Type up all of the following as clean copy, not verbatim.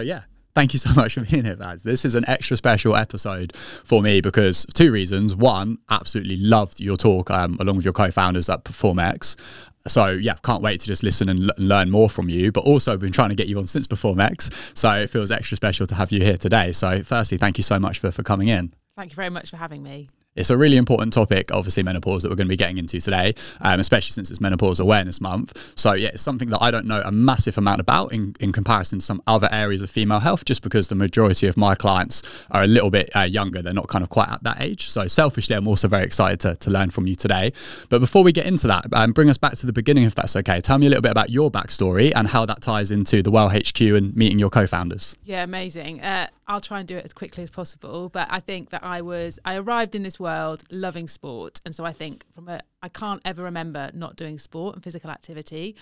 So yeah, thank you so much for being here, Baz. This is an extra special episode for me because two reasons. One, absolutely loved your talk along with your co-founders at PerformX. So yeah, can't wait to just listen and learn more from you, but also been trying to get you on since PerformX. So it feels extra special to have you here today. So firstly, thank you so much for coming in. Thank you very much for having me. It's a really important topic, obviously menopause, that we're going to be getting into today, especially since it's Menopause Awareness Month. So yeah, it's something that I don't know a massive amount about in comparison to some other areas of female health, just because the majority of my clients are a little bit younger. They're not kind of quite at that age. So selfishly, I'm also very excited to learn from you today. But before we get into that, bring us back to the beginning, if that's okay. Tell me a little bit about your backstory and how that ties into the Well HQ and meeting your co-founders. Yeah, amazing. I'll try and do it as quickly as possible, but I think that I arrived in this world loving sport, and so I think I can't ever remember not doing sport and physical activity,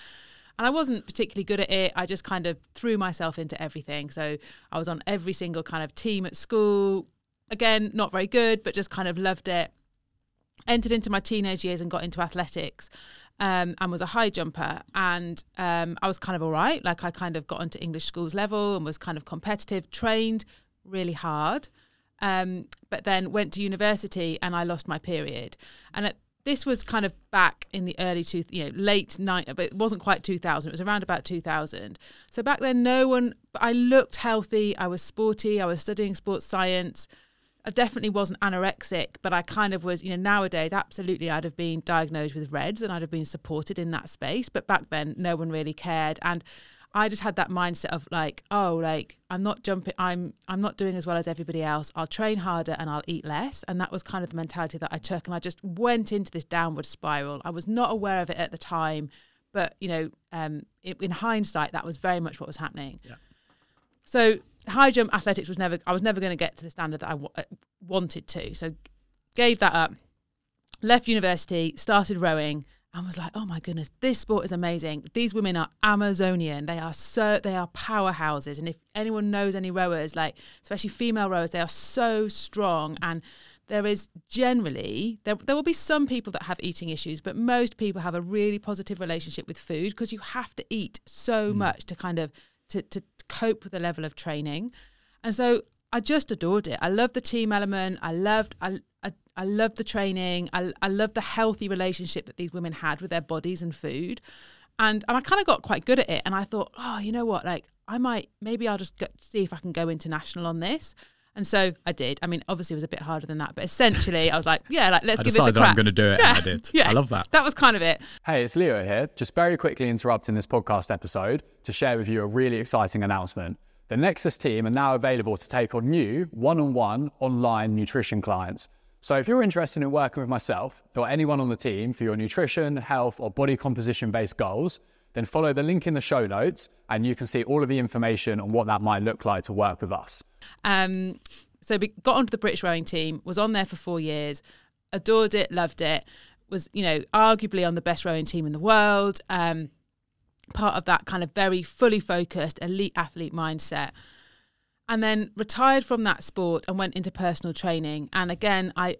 and I wasn't particularly good at it. I just kind of threw myself into everything. So I was on every single kind of team at school. Again, not very good, but just kind of loved it. Entered into my teenage years and got into athletics. And was a high jumper, and I was kind of all right. Like, I kind of got onto English schools level and was kind of competitive, trained really hard, but then went to university and I lost my period. And this was kind of back in the early late 90s, but it wasn't quite 2000. It was around about 2000. So back then, I looked healthy. I was sporty. I was studying sports science. I definitely wasn't anorexic, but I kind of was, nowadays, absolutely, I'd have been diagnosed with RED-S and I'd have been supported in that space. But back then, no one really cared. And I just had that mindset of I'm not jumping, I'm not doing as well as everybody else. I'll train harder and I'll eat less. And that was kind of the mentality that I took. And I just went into this downward spiral. I was not aware of it at the time, but, in hindsight, that was very much what was happening. Yeah. So high jump athletics I was never going to get to the standard that I wanted to. So gave that up, left university, started rowing, and was like, oh my goodness, this sport is amazing. These women are Amazonian. They are powerhouses. And if anyone knows any rowers, especially female rowers, they are so strong. And there is generally, there will be some people that have eating issues, but most people have a really positive relationship with food, because you have to eat so much to kind of to cope with the level of training. And so I just adored it. I loved the team element. I loved the training. I loved the healthy relationship that these women had with their bodies and food. And I kind of got quite good at it. And I thought, oh, you know what? Maybe I'll just see if I can go international on this. And so I did. I mean, obviously it was a bit harder than that, but essentially I was like, yeah, let's give this a crack. I'm going to do it, and I did. Yeah, I love that. That was kind of it. Hey, it's Leo here. Just very quickly interrupting this podcast episode to share with you a really exciting announcement. The Nexus team are now available to take on new one-on-one online nutrition clients. So if you're interested in working with myself or anyone on the team for your nutrition, health, or body composition-based goals, then follow the link in the show notes and you can see all of the information on what that might look like to work with us. So we got onto the British rowing team, was on there for 4 years, adored it, loved it, was, arguably on the best rowing team in the world, part of that kind of very fully focused elite athlete mindset. And then retired from that sport and went into personal training. And again, I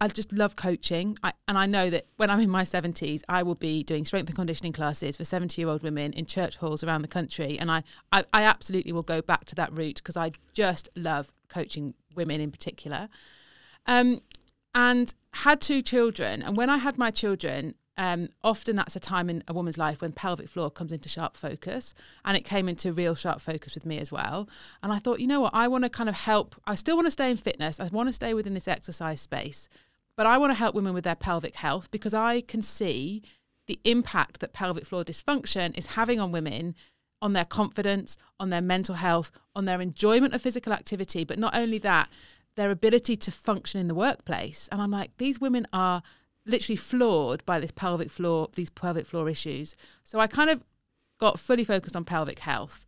just love coaching. And I know that when I'm in my 70s, I will be doing strength and conditioning classes for 70-year-old women in church halls around the country. And I absolutely will go back to that route, because I just love coaching women in particular. And had 2 children. And when I had my children, often that's a time in a woman's life when pelvic floor comes into sharp focus, and it came into real sharp focus with me as well. And I thought, you know what, I want to kind of help. I still want to stay in fitness. I want to stay within this exercise space, but I want to help women with their pelvic health, because I can see the impact that pelvic floor dysfunction is having on women, on their confidence, on their mental health, on their enjoyment of physical activity, but not only that, their ability to function in the workplace. And I'm like, these women are literally floored by these pelvic floor issues. So I kind of got fully focused on pelvic health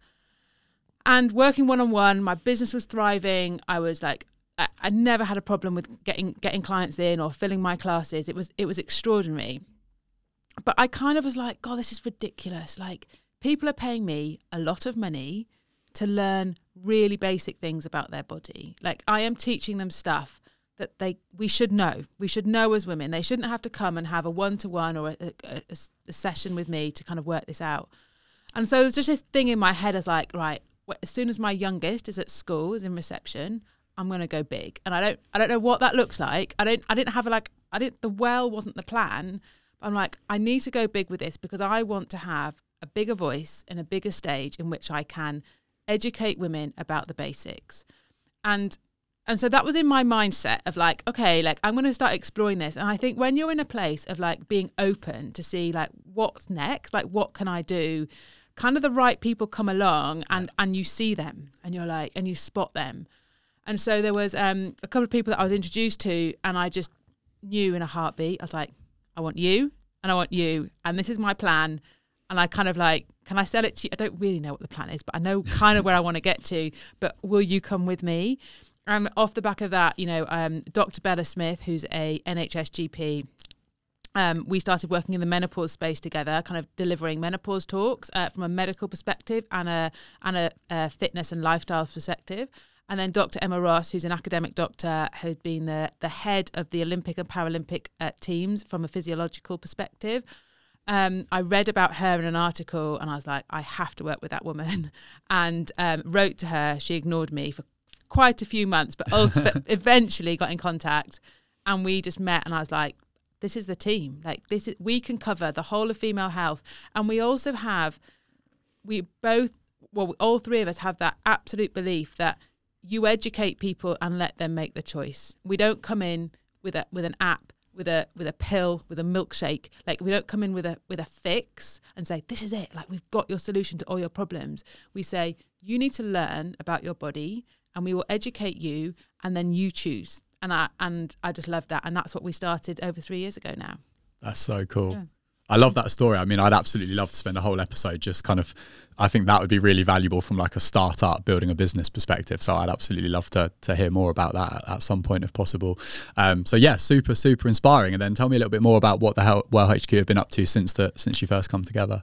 and working one-on-one. My business was thriving. I was like, I never had a problem with getting clients in or filling my classes. It was extraordinary. But I kind of was like, God, this is ridiculous. Like, people are paying me a lot of money to learn really basic things about their body. Like, I am teaching them stuff that we should know. We should know as women. They shouldn't have to come and have a one-to-one or a session with me to kind of work this out. And so there's just this thing in my head as like, right, as soon as my youngest is at school, is in reception, I'm going to go big. And I don't know what that looks like. The well wasn't the plan. But I'm like, I need to go big with this because I want to have a bigger voice and a bigger stage in which I can educate women about the basics. And so that was in my mindset of like, okay, like I'm going to start exploring this. And I think when you're in a place of like being open to see like what's next, like what can I do, kind of the right people come along and you see them and you're like, and you spot them. And so there was a couple of people that I was introduced to and I just knew in a heartbeat, I was like, I want you and I want you. And this is my plan. And I kind of like, can I sell it to you? I don't really know what the plan is, but I know kind of where I want to get to, but will you come with me? Off the back of that, you know, Dr. Bella Smith, who's a NHS GP, we started working in the menopause space together, kind of delivering menopause talks from a medical perspective and a fitness and lifestyle perspective. And then Dr. Emma Ross, who's an academic doctor, who's been the head of the Olympic and Paralympic teams from a physiological perspective. I read about her in an article and I was like, I have to work with that woman, and wrote to her. She ignored me for quite a few months, but eventually got in contact and we just met and I was like, this is the team. Like we can cover the whole of female health. And we also have, all three of us have that absolute belief that you educate people and let them make the choice. We don't come in with an app, with a pill, with a milkshake. Like we don't come in with a fix and say, this is it. Like we've got your solution to all your problems. We say, you need to learn about your body and we will educate you and then you choose. And I just love that. And that's what we started over 3 years ago now. That's so cool. Yeah. I love that story. I mean, I'd absolutely love to spend a whole episode just kind of, I think that would be really valuable from like a startup building a business perspective. So I'd absolutely love to hear more about that at some point if possible. So yeah, super, super inspiring. And then tell me a little bit more about what the hell Well HQ have been up to since you first come together.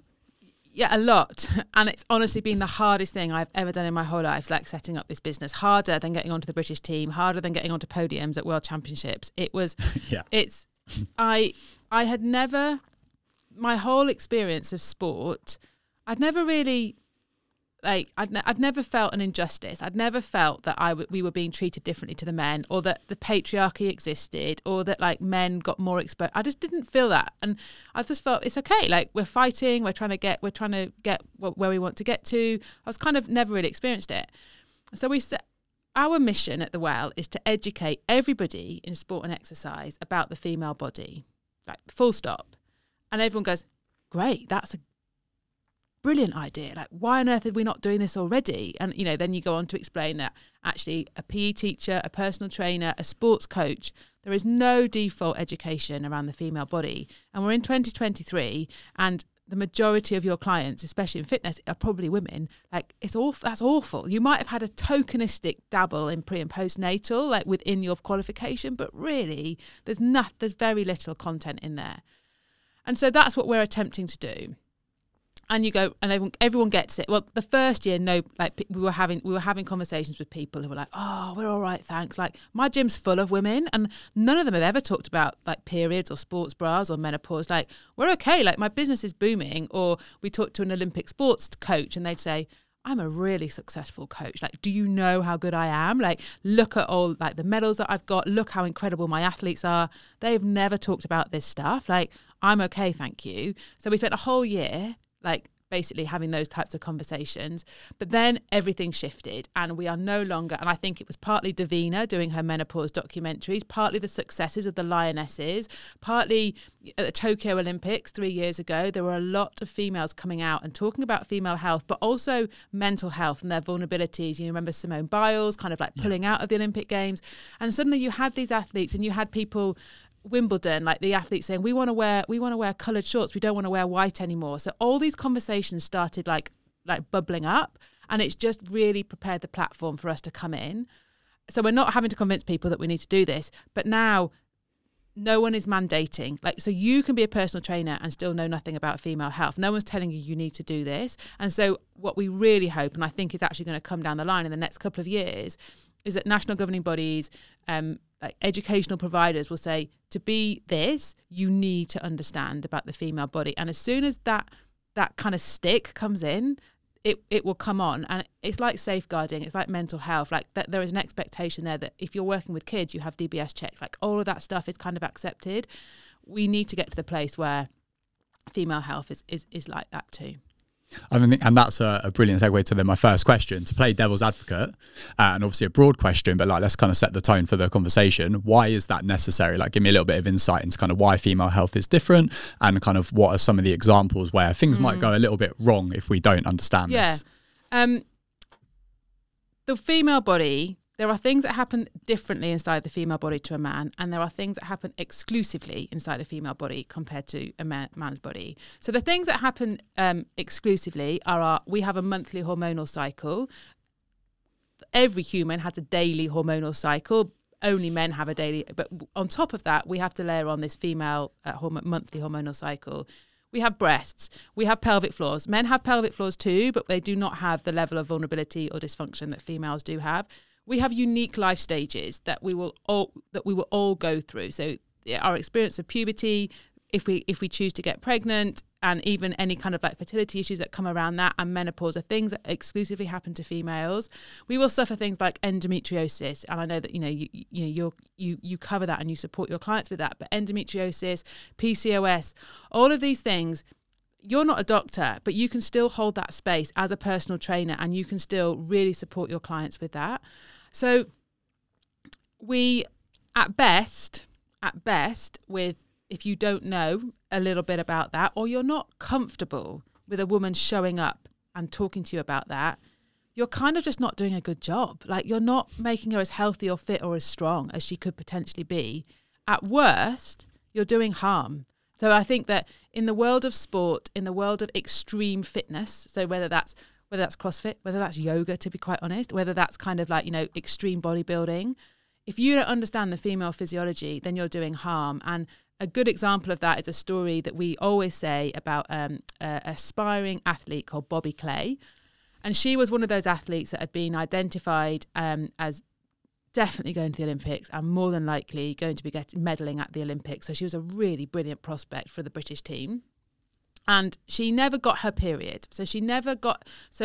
Yeah, a lot. And it's honestly been the hardest thing I've ever done in my whole life, like setting up this business. Harder than getting onto the British team, harder than getting onto podiums at World Championships. It was, I had never, my whole experience of sport, I'd never really, I'd never felt an injustice. I'd never felt that we were being treated differently to the men, or that the patriarchy existed, or that like men got more exposed. I just didn't feel that, and I just felt it's okay. Like we're fighting, we're trying to get where we want to get to. I was kind of never really experienced it. So our mission at the Well is to educate everybody in sport and exercise about the female body, like full stop. And everyone goes, great, that's a brilliant idea. Like, why on earth are we not doing this already? And, you know, then you go on to explain that actually a PE teacher, a personal trainer, a sports coach, there is no default education around the female body. And we're in 2023 and the majority of your clients, especially in fitness, are probably women. Like, it's awful. That's awful. You might have had a tokenistic dabble in pre and postnatal, like within your qualification, but really there's very little content in there. And so that's what we're attempting to do. And you go, and everyone gets it. Well, the first year, we were having conversations with people who were like, "Oh, we're all right, thanks." Like my gym's full of women, and none of them have ever talked about like periods or sports bras or menopause. Like we're okay. Like my business is booming. Or we talked to an Olympic sports coach, and they'd say, I'm a really successful coach. Like, do you know how good I am? Like, look at all like the medals that I've got. Look how incredible my athletes are. They've never talked about this stuff. Like, I'm okay, thank you. So we spent a whole year like basically having those types of conversations. But then everything shifted and we are no longer, and I think it was partly Davina doing her menopause documentaries, partly the successes of the Lionesses, partly at the Tokyo Olympics 3 years ago, there were a lot of females coming out and talking about female health, but also mental health and their vulnerabilities. You remember Simone Biles kind of like pulling out of the Olympic Games. And suddenly you had these athletes and you had people, Wimbledon, like the athletes saying, we want to wear coloured shorts, we don't want to wear white anymore. So all these conversations started like bubbling up, and it's just really prepared the platform for us to come in. So we're not having to convince people that we need to do this, but now no one is mandating. Like, so you can be a personal trainer and still know nothing about female health. No one's telling you need to do this. And so what we really hope, and I think is actually going to come down the line in the next couple of years, is that national governing bodies, like educational providers will say, to be this, you need to understand about the female body. And as soon as that that kind of stick comes in, it will come on. And it's like safeguarding, it's like mental health, like that there is an expectation there that if you're working with kids, you have DBS checks, like all of that stuff is kind of accepted. We need to get to the place where female health is like that too. I mean, and that's a brilliant segue to my first question, to play devil's advocate, and obviously a broad question, but like, let's kind of set the tone for the conversation. Why is that necessary? Like, give me a little bit of insight into kind of why female health is different, and kind of what are some of the examples where things might go a little bit wrong if we don't understand this. The female body, there are things that happen differently inside the female body to a man, and there are things that happen exclusively inside a female body compared to a man's body. So the things that happen exclusively are we have a monthly hormonal cycle. Every human has a daily hormonal cycle. Only men have a daily, but on top of that, we have to layer on this female monthly hormonal cycle. We have breasts, we have pelvic floors. Men have pelvic floors too, but they do not have the level of vulnerability or dysfunction that females do have. We have unique life stages that we will all go through. So our experience of puberty, if we choose to get pregnant, and even any kind of like fertility issues that come around that, and menopause are things that exclusively happen to females. We will suffer things like endometriosis, and I know that you cover that and you support your clients with that. But endometriosis, PCOS, all of these things. You're not a doctor, but you can still hold that space as a personal trainer, and you can still really support your clients with that. So we, at best, if you don't know a little bit about that, or you're not comfortable with a woman showing up and talking to you about that, you're kind of just not doing a good job. Like, you're not making her as healthy or fit or as strong as she could potentially be. At worst, you're doing harm. So I think that in the world of sport, in the world of extreme fitness, so whether that's CrossFit, whether that's yoga, to be quite honest, whether that's kind of like, extreme bodybuilding, if you don't understand the female physiology, then you're doing harm. And a good example of that is a story that we always say about an aspiring athlete called Bobby Clay. And she was one of those athletes that had been identified as definitely going to the Olympics and more than likely going to be medaling at the Olympics. So she was a really brilliant prospect for the British team. And she never got her period. So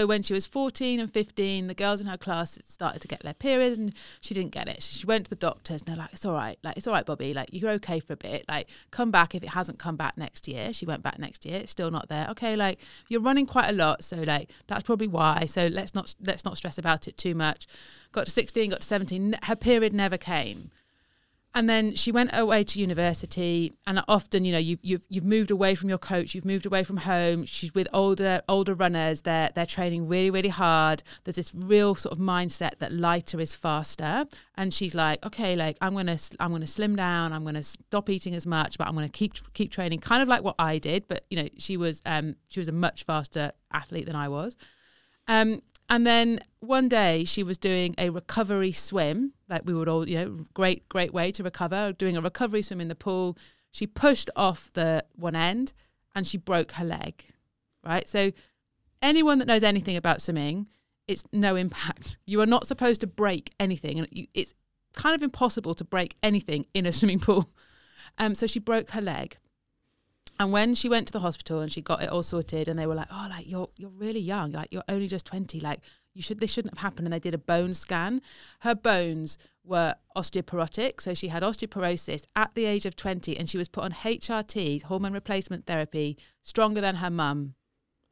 when she was 14 and 15, the girls in her class started to get their periods and she didn't get it. So she went to the doctors and they're like, it's all right. Like, it's all right, Bobby. Like, you're okay for a bit. Like, come back if it hasn't come back next year. She went back next year. It's still not there. Okay, like, you're running quite a lot. So, like, that's probably why. So let's not stress about it too much. Got to 16, got to 17. Her period never came. And then she went away to university, and often, you've moved away from your coach, you've moved away from home. She's with older runners. They're training really, really hard. There's this real sort of mindset that lighter is faster. And she's like, okay, like I'm gonna slim down. I'm gonna stop eating as much, but I'm gonna keep training, kind of like what I did. But she was a much faster athlete than I was. And then one day she was doing a recovery swim, like we would all, great way to recover, doing a recovery swim in the pool. She pushed off the one end and she broke her leg, right? So anyone that knows anything about swimming, it's no impact. You are not supposed to break anything. And it's kind of impossible to break anything in a swimming pool. So she broke her leg. And when she went to the hospital and she got it all sorted, and they were like, "Oh, like you're really young, like you're only just 20, like this shouldn't have happened." And they did a bone scan. Her bones were osteoporotic, so she had osteoporosis at the age of 20, and she was put on HRT, hormone replacement therapy, stronger than her mum.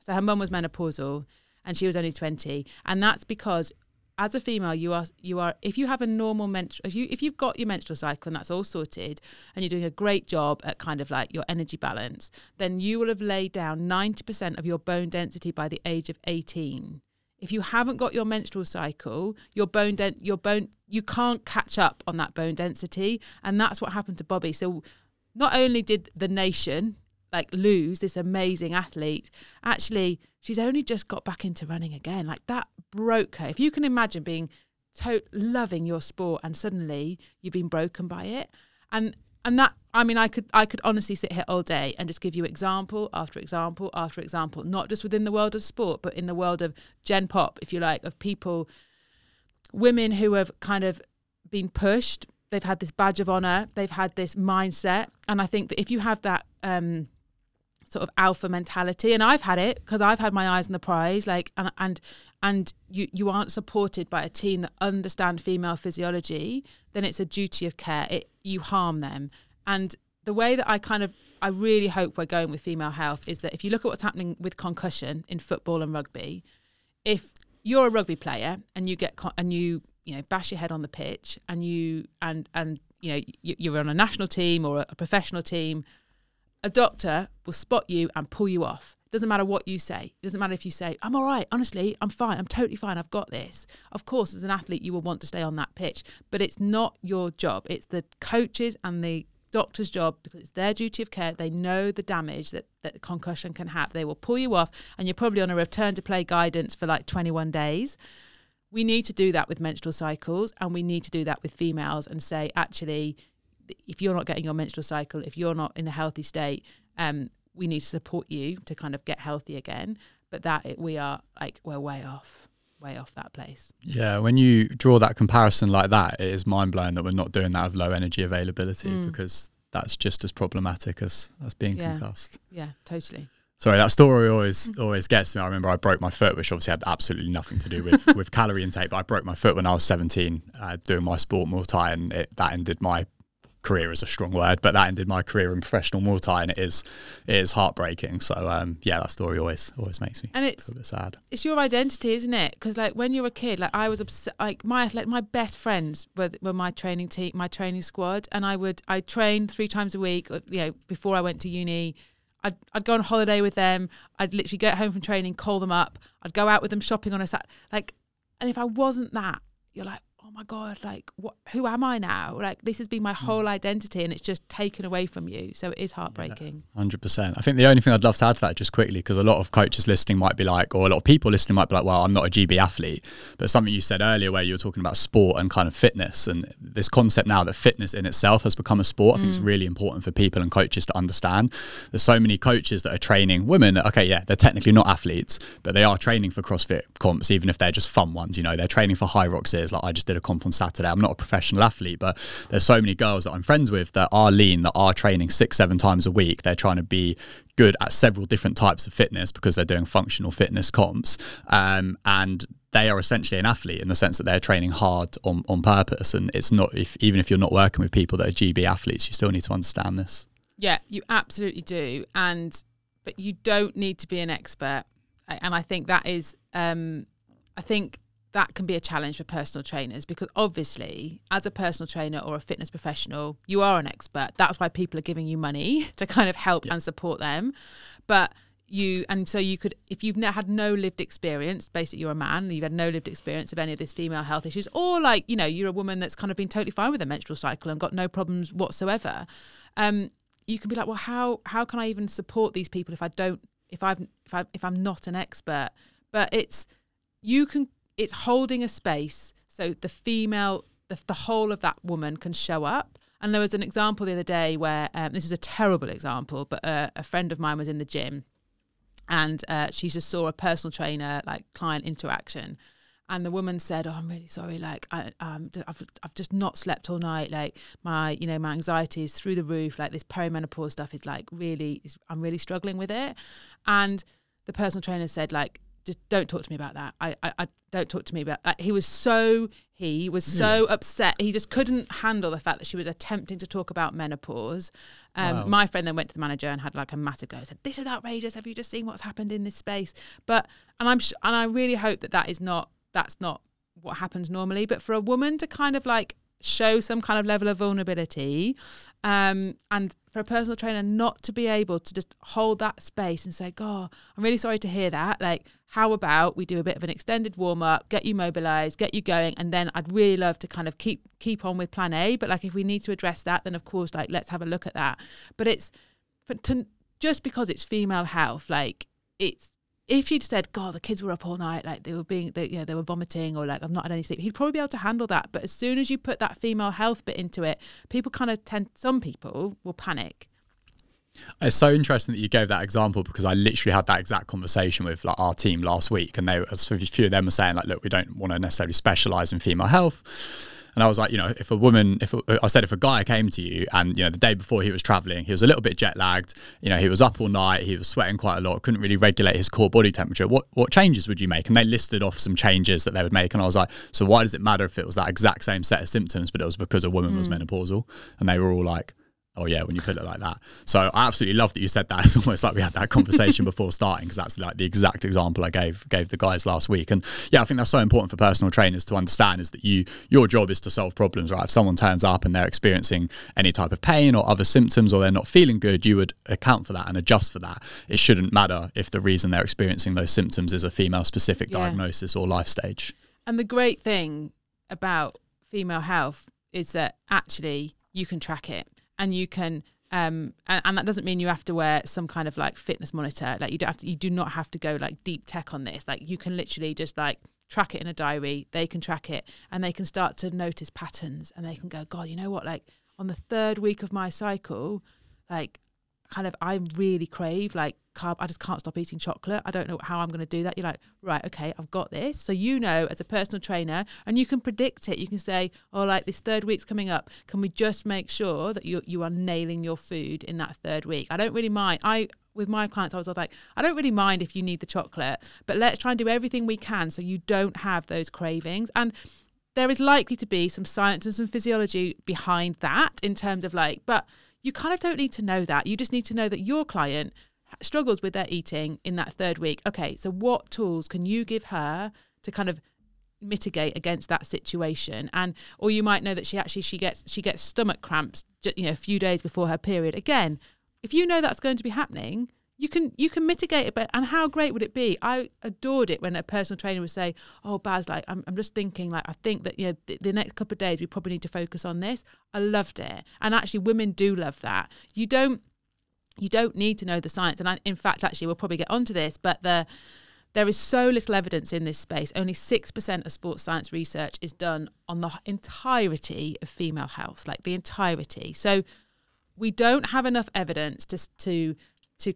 So her mum was menopausal, and she was only 20, and that's because, as a female, you are if you have a normal if you've got your menstrual cycle and that's all sorted and you're doing a great job at kind of like your energy balance, then you will have laid down 90% of your bone density by the age of 18. If you haven't got your menstrual cycle, you can't catch up on that bone density, and that's what happened to Bobby. So not only did the nation lose this amazing athlete, actually she's only just got back into running again. Like, that broke her. If you can imagine being loving your sport and suddenly you've been broken by it, and that, I mean, I could honestly sit here all day and just give you example after example after example, not just within the world of sport, but in the world of Gen Pop, if you like, of people, women who have kind of been pushed. They've had this badge of honor. They've had this mindset. And I think that if you have that sort of alpha mentality, and I've had it because I've had my eyes on the prize, like, and you aren't supported by a team that understand female physiology, then it's a duty of care. You harm them. And the way that I really hope we're going with female health is that if you look at what's happening with concussion in football and rugby, if you're a rugby player and you get you know, bash your head on the pitch, and you're on a national team or a professional team, a doctor will spot you and pull you off. Doesn't matter what you say. It doesn't matter if you say, I'm all right, honestly, I'm fine, I'm totally fine, I've got this. Of course, as an athlete, you will want to stay on that pitch, but it's not your job. It's the coaches and the doctor's job, because it's their duty of care. They know the damage that concussion can have. They will pull you off, and you're probably on a return to play guidance for like 21 days. We need to do that with menstrual cycles, and we need to do that with females and say, actually, if you're not getting your menstrual cycle, if you're not in a healthy state, we need to support you to kind of get healthy again. But we're way off that place. Yeah, when you draw that comparison like that, it is mind-blowing that we're not doing that with low energy availability, because that's just as problematic as being concussed. Yeah, totally. Sorry, that story always gets me. I remember I broke my foot, which obviously had absolutely nothing to do with calorie intake, but I broke my foot when I was 17 doing my sport Muay Thai, and that ended my career, is a strong word, but that ended my career in professional Muay Thai, and it is heartbreaking. So that story always makes me a little bit sad. It's your identity, isn't it? Because like when you're a kid, like I was like my best friends were my training team, my training squad, and I trained 3 times a week. You know, before I went to uni, I'd go on holiday with them. I'd literally get home from training, call them up. I'd go out with them shopping on a Saturday. Like, and if I wasn't that, you're like, oh my God, like who am I now? Like this has been my whole identity, and it's just taken away from you. So it is heartbreaking. 100%. I think the only thing I'd love to add to that just quickly, because a lot of coaches listening might be like, or a lot of people listening might be like, well, I'm not a GB athlete. But something you said earlier where you were talking about sport and kind of fitness, and this concept now that fitness in itself has become a sport, I think it's really important for people and coaches to understand. There's so many coaches that are training women that, okay, yeah, they're technically not athletes, but they are training for CrossFit comps, even if they're just fun ones. You know, they're training for high rocks. Like I just did a comp on Saturday. I'm not a professional athlete, but there's so many girls that I'm friends with that are lean, that are training 6-7 times a week. They're trying to be good at several different types of fitness because they're doing functional fitness comps, and they are essentially an athlete in the sense that they're training hard on purpose. And it's not, even if you're not working with people that are GB athletes, you still need to understand this. Yeah, you absolutely do. But you don't need to be an expert. And I think that is, that can be a challenge for personal trainers, because obviously as a personal trainer or a fitness professional, you are an expert. That's why people are giving you money to kind of help and support them. But so you could, if you've had no lived experience, basically you're a man, you've had no lived experience of any of this female health issues, or like, you know, you're a woman that's kind of been totally fine with a menstrual cycle and got no problems whatsoever. You can be like, well, how can I even support these people if I'm not an expert? But it's holding a space so the female, the whole of that woman can show up. And there was an example the other day where, this was a terrible example, but a friend of mine was in the gym, and she just saw a personal trainer, like client interaction. And the woman said, oh, I'm really sorry. Like, I've just not slept all night. Like my anxiety is through the roof. Like this perimenopause stuff is like I'm really struggling with it. And the personal trainer said, like, just don't talk to me about that. I don't talk to me about that. He was so upset. He just couldn't handle the fact that she was attempting to talk about menopause. Wow. My friend then went to the manager and had like a massive go. Said, "This is outrageous. Have you just seen what's happened in this space?" And I really hope that's not what happens normally. But for a woman to kind of like show some kind of level of vulnerability, and for a personal trainer not to be able to just hold that space and say, God, I'm really sorry to hear that. Like, how about we do a bit of an extended warm up, get you mobilized, get you going, and then I'd really love to kind of keep on with plan A. But like, if we need to address that, then of course, like, let's have a look at that. But just because it's female health, like if she'd said, God, the kids were up all night, like they were vomiting, or like I've not had any sleep, he'd probably be able to handle that. But as soon as you put that female health bit into it, some people will panic. It's so interesting that you gave that example, because I literally had that exact conversation with like our team last week, and a few of them were saying like, look, we don't want to necessarily specialize in female health. And I was like, you know, if a guy came to you and, you know, the day before he was traveling, he was a little bit jet lagged, you know, he was up all night, he was sweating quite a lot, couldn't really regulate his core body temperature, what changes would you make? And they listed off some changes that they would make. And I was like, so why does it matter if it was that exact same set of symptoms, but it was because a woman was menopausal? And they were all like, oh yeah, when you put it like that. So I absolutely love that you said that. It's almost like we had that conversation before starting, because that's like the exact example I gave the guys last week. And yeah, I think that's so important for personal trainers to understand, is that your job is to solve problems, right? If someone turns up and they're experiencing any type of pain or other symptoms, or they're not feeling good, you would account for that and adjust for that. It shouldn't matter if the reason they're experiencing those symptoms is a female specific diagnosis or life stage. And the great thing about female health is that actually you can track it. And you can, and that doesn't mean you have to wear some kind of like fitness monitor. Like you do not have to go like deep tech on this. Like you can literally just like track it in a diary. They can track it, and they can start to notice patterns, and they can go, God, you know what? Like on the 3rd week of my cycle, like kind of I really crave like carb. I just can't stop eating chocolate. I don't know how I'm going to do that. You're like, right, okay, I've got this. So you know, as a personal trainer, and you can predict it. You can say, oh, like this 3rd week's coming up. Can we just make sure that you are nailing your food in that 3rd week? I don't really mind. With my clients, I was like, I don't really mind if you need the chocolate, but let's try and do everything we can so you don't have those cravings. And there is likely to be some science and some physiology behind that in terms of like, but you kind of don't need to know that. You just need to know that your client struggles with their eating in that 3rd week. Okay, so what tools can you give her to kind of mitigate against that situation? And or you might know that she gets stomach cramps, you know, a few days before her period. Again, if you know that's going to be happening, you can mitigate it. But and how great would it be? I adored it when a personal trainer would say, "Oh, Baz, like I'm just thinking, like I think that, you know, the next couple of days we probably need to focus on this." I loved it, and actually, women do love that. You don't need to know the science, and in fact, actually, we'll probably get onto this, but there is so little evidence in this space. Only 6% of sports science research is done on the entirety of female health, like the entirety. So we don't have enough evidence to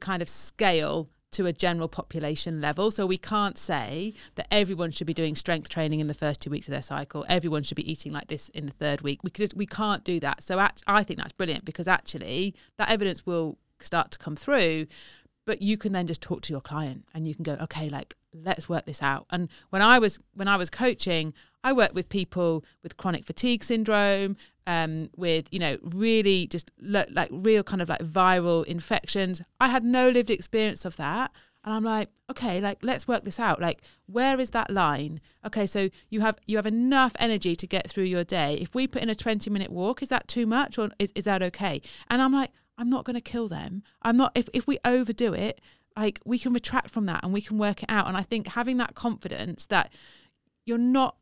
kind of scale to a general population level. So we can't say that everyone should be doing strength training in the first 2 weeks of their cycle. Everyone should be eating like this in the 3rd week. We can't do that. So I think that's brilliant, because actually that evidence will start to come through, but you can then just talk to your client and you can go, okay, like let's work this out. And when I was coaching, I worked with people with chronic fatigue syndrome, with, you know, really just like real kind of like viral infections. I had no lived experience of that. And I'm like, okay, like let's work this out. Like, where is that line? Okay, so you have enough energy to get through your day. If we put in a 20-minute walk, is that too much, or is that okay? And I'm like, I'm not going to kill them. I'm not. If we overdo it, like we can retract from that and we can work it out. And I think having that confidence that you're not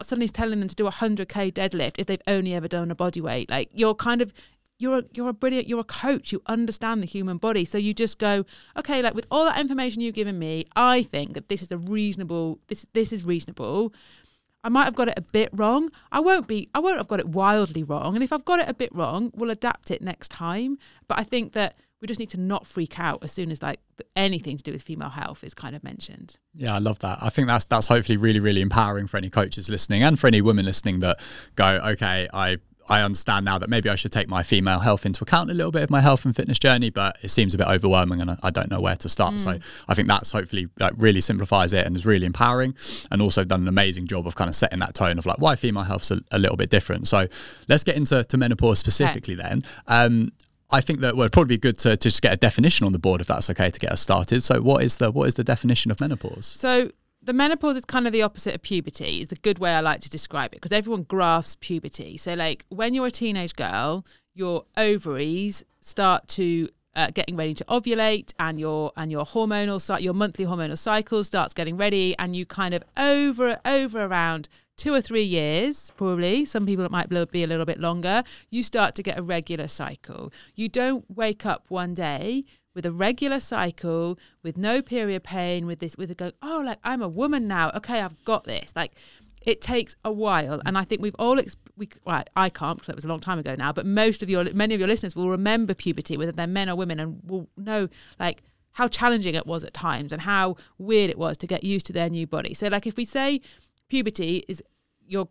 suddenly telling them to do a 100k deadlift if they've only ever done a body weight. Like you're a coach. You understand the human body. So you just go, okay, like with all that information you've given me, I think that this is this is reasonable. I might have got it a bit wrong. I won't have got it wildly wrong. And if I've got it a bit wrong, we'll adapt it next time. But I think that we just need to not freak out as soon as like anything to do with female health is kind of mentioned. Yeah, I love that. I think that's hopefully really, really empowering for any coaches listening and for any women listening that go, okay, I understand now that maybe I should take my female health into account a little bit of my health and fitness journey, but it seems a bit overwhelming and I don't know where to start. So I think that's hopefully like really simplifies it and is really empowering, and also done an amazing job of kind of setting that tone of like why female health's a little bit different. So let's get into menopause specifically then. I think that it'd probably be good to just get a definition on the board, if that's okay, to get us started. So what is the definition of menopause? So the menopause is kind of the opposite of puberty, is the good way I like to describe it, because everyone grasps puberty. So like when you're a teenage girl, your ovaries start to getting ready to ovulate, and your monthly hormonal cycle starts getting ready, and you kind of over around 2 or 3 years, probably, some people it might be a little bit longer, you start to get a regular cycle. You don't wake up one day with a regular cycle, with no period pain, with a go, oh, like I'm a woman now. Okay, I've got this. Like it takes a while. And I think we've all, well, I can't because that was a long time ago now, but many of your listeners will remember puberty, whether they're men or women, and will know like how challenging it was at times and how weird it was to get used to their new body. So like if we say puberty is you're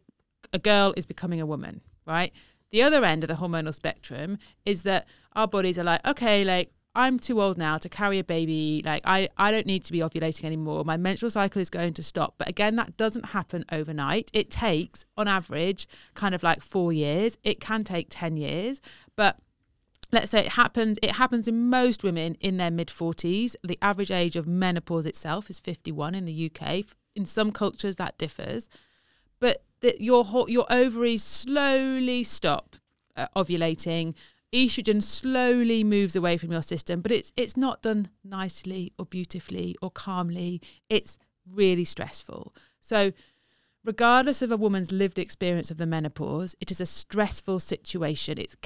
a girl is becoming a woman, right? The other end of the hormonal spectrum is that our bodies are like, okay, like I'm too old now to carry a baby. Like I don't need to be ovulating anymore. My menstrual cycle is going to stop. But again, that doesn't happen overnight. It takes, on average, kind of like 4 years. It can take 10 years. But let's say it happens in most women in their mid-40s. The average age of menopause itself is 51 in the UK. In some cultures, that differs. But your ovaries slowly stop ovulating. Estrogen slowly moves away from your system, but it's not done nicely or beautifully or calmly. It's really stressful. So regardless of a woman's lived experience of the menopause, it is a stressful situation. It's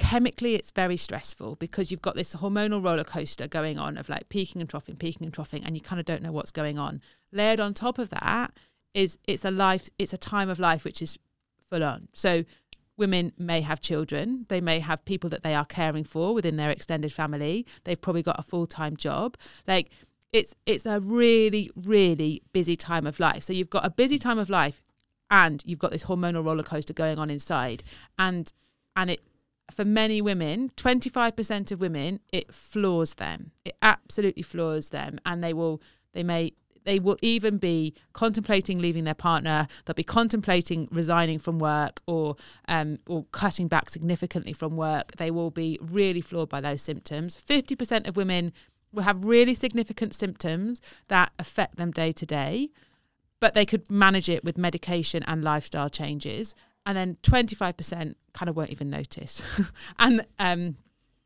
very stressful because you've got this hormonal roller coaster going on of like peaking and troughing, and you kind of don't know what's going on. Layered on top of that is it's a time of life which is full on. So women may have children. They may have people that they are caring for within their extended family. They've probably got a full-time job. Like it's a really, really busy time of life. So you've got a busy time of life and you've got this hormonal roller coaster going on inside. And it, for many women, 25% of women, it floors them. It absolutely floors them. And they will even be contemplating leaving their partner. They'll be contemplating resigning from work or cutting back significantly from work. They will be really floored by those symptoms. 50% of women will have really significant symptoms that affect them day to day, but they could manage it with medication and lifestyle changes. And then 25% kind of won't even notice.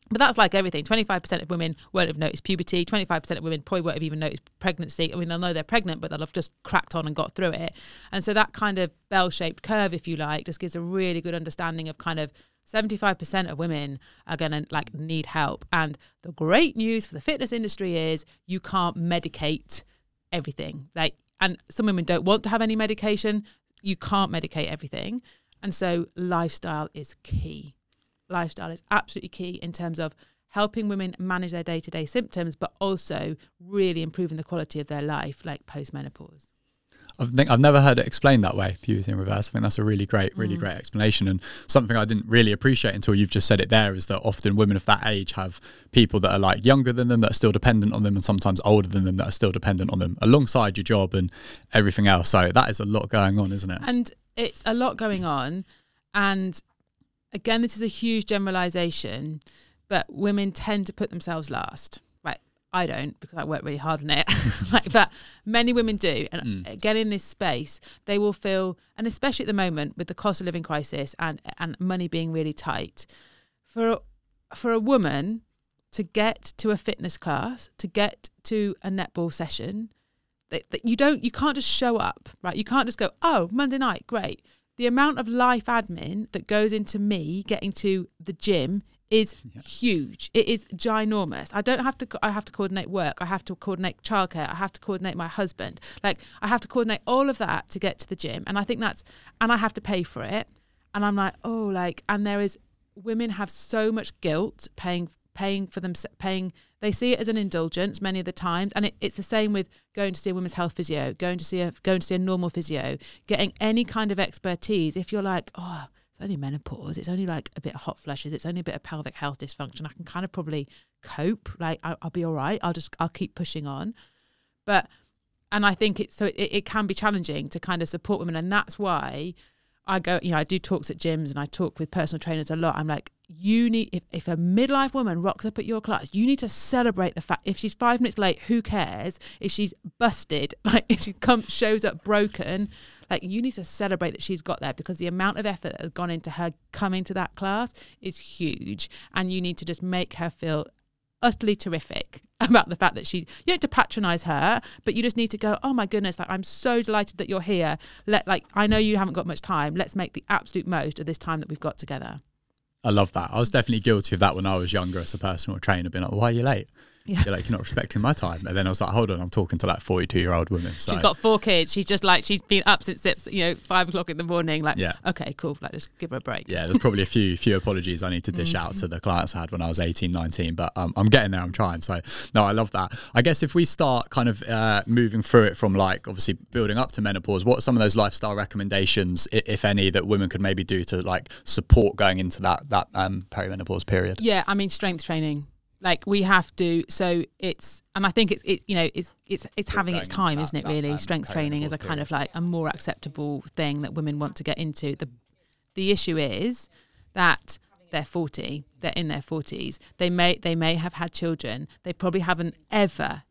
But that's like everything. 25% of women won't have noticed puberty. 25% of women probably won't have even noticed pregnancy. I mean, they'll know they're pregnant, but they'll have just cracked on and got through it. And so that kind of bell-shaped curve, if you like, just gives a really good understanding of kind of 75% of women are going to like need help. And the great news for the fitness industry is you can't medicate everything. And some women don't want to have any medication. You can't medicate everything. And so lifestyle is key. Lifestyle is absolutely key in terms of helping women manage their day-to-day symptoms, but also really improving the quality of their life, like post-menopause. I think I've never heard it explained that way, puberty in reverse. I think that's a really great explanation, and something I didn't really appreciate until you've just said it there is that often women of that age have people that are like younger than them that are still dependent on them, and sometimes older than them that are still dependent on them alongside your job and everything else. So that is a lot going on, isn't it? And it's a lot going on. And again, this is a huge generalization, but women tend to put themselves last. Right? I don't, because I work really hard on it. But many women do. And again, in this space, they will feel, and especially at the moment with the cost of living crisis and money being really tight, for a woman to get to a fitness class, to get to a netball session, that you can't just show up, right? You can't just go, oh, Monday night, great. The amount of life admin that goes into me getting to the gym is huge. It is ginormous. I have to coordinate work. I have to coordinate childcare. I have to coordinate my husband. Like I have to coordinate all of that to get to the gym. And I think and I have to pay for it. And I'm like, and women have so much guilt paying for them, they see it as an indulgence many of the times. And it's the same with going to see a women's health physio, going to see a normal physio, getting any kind of expertise. If you're like, oh, it's only menopause, it's only like a bit of hot flushes, it's only a bit of pelvic health dysfunction, I can kind of probably cope, like I'll be all right, I'll keep pushing on. And I think it can be challenging to kind of support women. And that's why I go, I do talks at gyms and I talk with personal trainers a lot. I'm like, you need, if a midlife woman rocks up at your class, you need to celebrate the fact, if she's 5 minutes late, who cares? If she's busted, like if she shows up broken, like you need to celebrate that she's got there, because the amount of effort that has gone into her coming to that class is huge. And you need to just make her feel utterly terrific about the fact that you don't have to patronize her, but you just need to go, oh my goodness, like I'm so delighted that you're here. I know you haven't got much time. Let's make the absolute most of this time that we've got together. I love that. I was definitely guilty of that when I was younger as a personal trainer, being like, why are you late? Yeah. You're like, you're not respecting my time. And then I was like, hold on, I'm talking to like 42-year-old women. So. She's got 4 kids. She's just like, she's been up since 5 o'clock in the morning. Like, yeah. Okay, cool. Like, just give her a break. Yeah, there's probably a few apologies I need to dish out to the clients I had when I was 18, 19, but I'm getting there, I'm trying. So no, I love that. I guess if we start kind of moving through it from like obviously building up to menopause, what are some of those lifestyle recommendations, if any, that women could maybe do to like support going into that perimenopause period? Yeah, I mean, strength training. Like we have to, so it's, and I think it's having its time, isn't it? Really, strength training is a kind of like a more acceptable thing that women want to get into. The issue is that they're 40, they're in their 40s. They may have had children. They probably haven't ever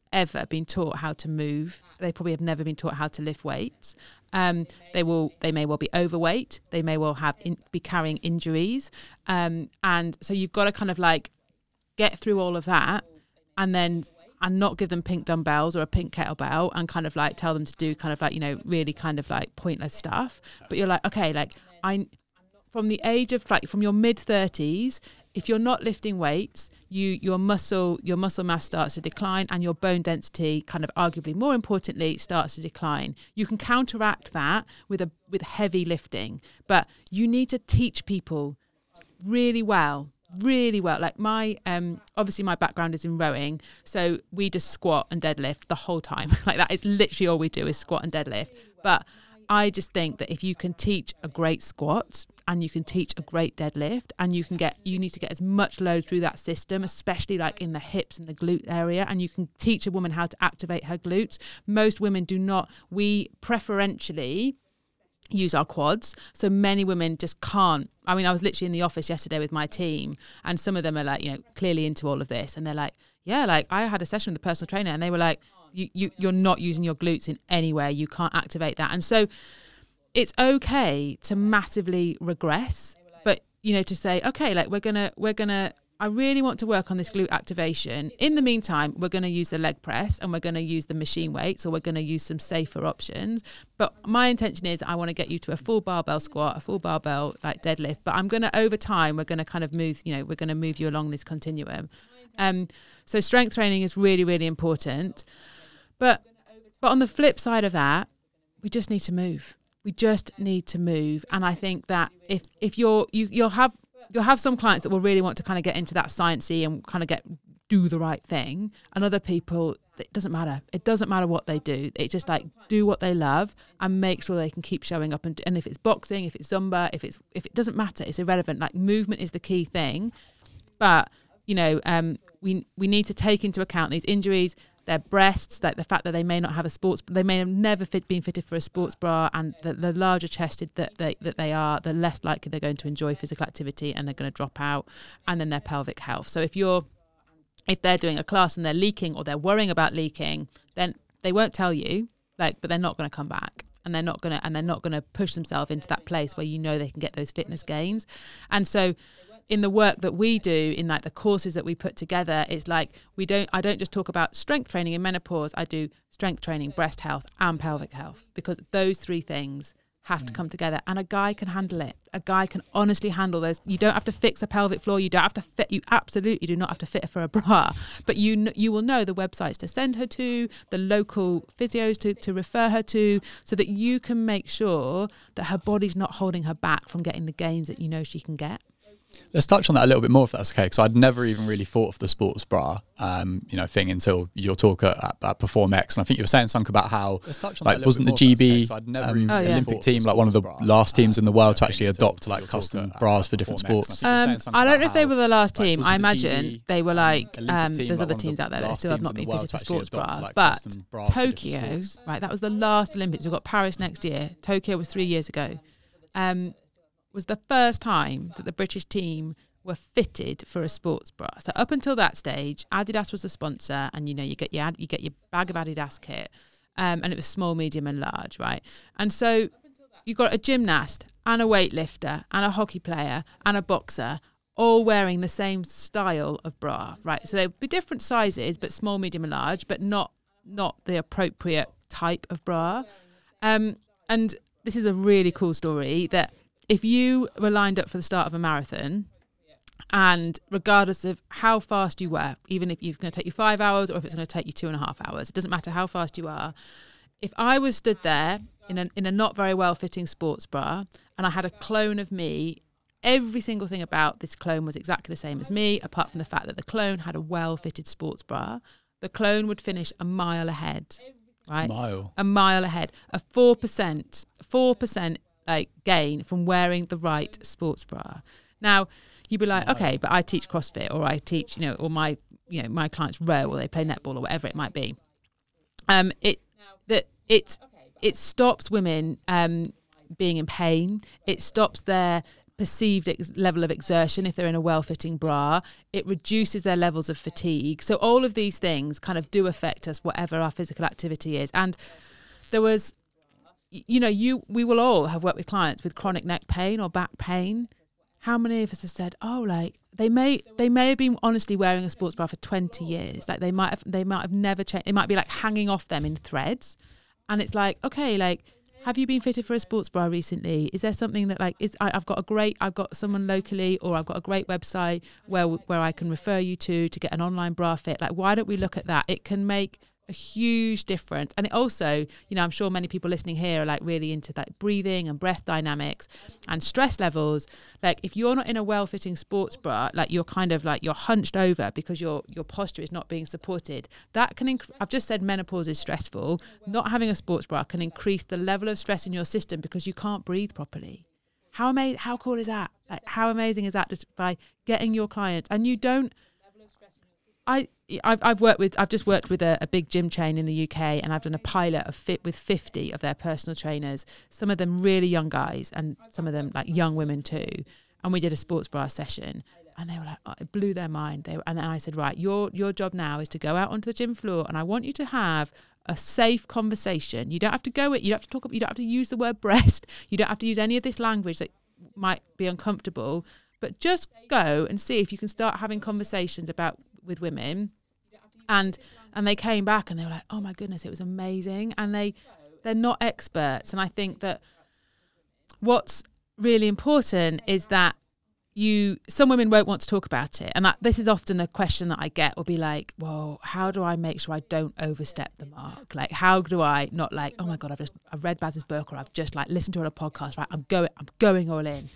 been taught how to move. They probably have never been taught how to lift weights. They may well be overweight. They may well be carrying injuries, and so you've got to kind of like get through all of that and not give them pink dumbbells or a pink kettlebell and kind of like tell them to do kind of like, really kind of like pointless stuff. But you're like, okay, like from the age of like from your mid 30s, if you're not lifting weights, your muscle mass starts to decline and your bone density kind of arguably more importantly starts to decline. You can counteract that with heavy lifting, but you need to teach people really well. Like my obviously my background is in rowing, so we just squat and deadlift the whole time. Like that is literally all we do is squat and deadlift. But I just think that if you can teach a great squat and you can teach a great deadlift and you need to get as much load through that system, especially like in the hips and the glute area, and you can teach a woman how to activate her glutes. Most women do not. We preferentially use our quads, so many women just can't. I mean, I was literally in the office yesterday with my team and some of them are like, clearly into all of this, and they're like, yeah, like I had a session with a personal trainer and they were like, you're not using your glutes in any way, you can't activate that. And so it's okay to massively regress, but to say, okay, like we're gonna I really want to work on this glute activation. In the meantime, we're going to use the leg press and we're going to use the machine weights, or we're going to use some safer options. But my intention is I want to get you to a full barbell squat, a full barbell like deadlift. But I'm going to, over time, we're going to kind of move, we're going to move you along this continuum. So strength training is really, really important. But on the flip side of that, we just need to move. We just need to move. And I think that if you'll have some clients that will really want to kind of get into that sciencey and kind of do the right thing, and other people, it doesn't matter. It doesn't matter what they do. They just like do what they love and make sure they can keep showing up. And if it's boxing, if it's Zumba, if it doesn't matter, it's irrelevant. Like movement is the key thing. But we need to take into account these injuries, their breasts, like the fact that they may not have they may have never been fitted for a sports bra, and the larger chested that they are, the less likely they're going to enjoy physical activity and they're going to drop out. And then their pelvic health. So if they're doing a class and they're leaking or they're worrying about leaking, then they won't tell you, but they're not going to come back. And they're not going to push themselves into that place where they can get those fitness gains. And so in the work that we do, in like the courses that we put together, it's like I don't just talk about strength training in menopause. I do strength training, breast health and pelvic health, because those three things have to come together, and a guy can handle it. A guy can honestly handle those. You don't have to fix a pelvic floor. You don't have to fit. You absolutely do not have to fit her for a bra, but you will know the websites to send her to, the local physios to refer her to, so that you can make sure that her body's not holding her back from getting the gains that she can get. Let's touch on that a little bit more, if that's okay, because I'd never even really thought of the sports bra thing until your talk at Perform X, and I think you were saying something about how wasn't the GB Olympic team like one of the last teams in the world to actually adopt like custom bras for different sports? I don't know if they were the last team. I imagine they were like there's other teams out there that still have not been fitted for sports bra. But Tokyo, right, that was the last Olympics. We've got Paris next year. Tokyo was 3 years ago. Was the first time that the British team were fitted for a sports bra. So up until that stage, Adidas was the sponsor, and you get your bag of Adidas kit, and it was small, medium, and large, right? And so you got a gymnast and a weightlifter and a hockey player and a boxer all wearing the same style of bra, right? So they'd be different sizes, but small, medium, and large, but not the appropriate type of bra. And this is a really cool story that if you were lined up for the start of a marathon And regardless of how fast you were, even if it's going to take you 5 hours or if it's going to take you 2.5 hours, it doesn't matter how fast you are. If I was stood there in a not very well-fitting sports bra and I had a clone of me, every single thing about this clone was exactly the same as me, apart from the fact that the clone had a well-fitted sports bra. The clone would finish a mile ahead, right? A mile ahead. A 4% like gain from wearing the right sports bra. Now, you'd be like, okay, but I teach CrossFit, or I teach, or my clients row, or they play netball, or whatever it might be. It stops women being in pain. It stops their perceived level of exertion if they're in a well-fitting bra. It reduces their levels of fatigue. So all of these things kind of do affect us, whatever our physical activity is. And there was, we will all have worked with clients with chronic neck pain or back pain. How many of us have said, they may have been honestly wearing a sports bra for 20 years. Like they might have never changed. It might be like hanging off them in threads. And it's like, okay, like, have you been fitted for a sports bra recently? Is there something that I've got someone locally, or I've got a great website where I can refer you to get an online bra fit. Like, why don't we look at that? It can make a huge difference. And it also, I'm sure many people listening here are like really into like breathing and breath dynamics and stress levels. Like if you're not in a well-fitting sports bra, like you're kind of like you're hunched over because your posture is not being supported. That can I've just said menopause is stressful. Not having a sports bra can increase the level of stress in your system because you can't breathe properly. How cool is that? Like how amazing is that, just by getting your clients, and you don't I've just worked with a big gym chain in the UK, and I've done a pilot with 50 of their personal trainers, some of them really young guys and some of them like young women too. And we did a sports bra session, and they were like, it blew their mind. And then I said, right, your job now is to go out onto the gym floor, and I want you to have a safe conversation. You don't have to you don't have to talk, you don't have to use the word breast. You don't have to use any of this language that might be uncomfortable, but just go and see if you can start having conversations with women. And they came back and they were like, oh my goodness, it was amazing. And they're not experts. And I think that what's really important is that some women won't want to talk about it. And this is often a question that I get, will be like, well, how do I make sure I don't overstep the mark? Like, how do I not like, oh my God, I've read Baz's book, or I've just like listened to it on a podcast, right? I'm going all in.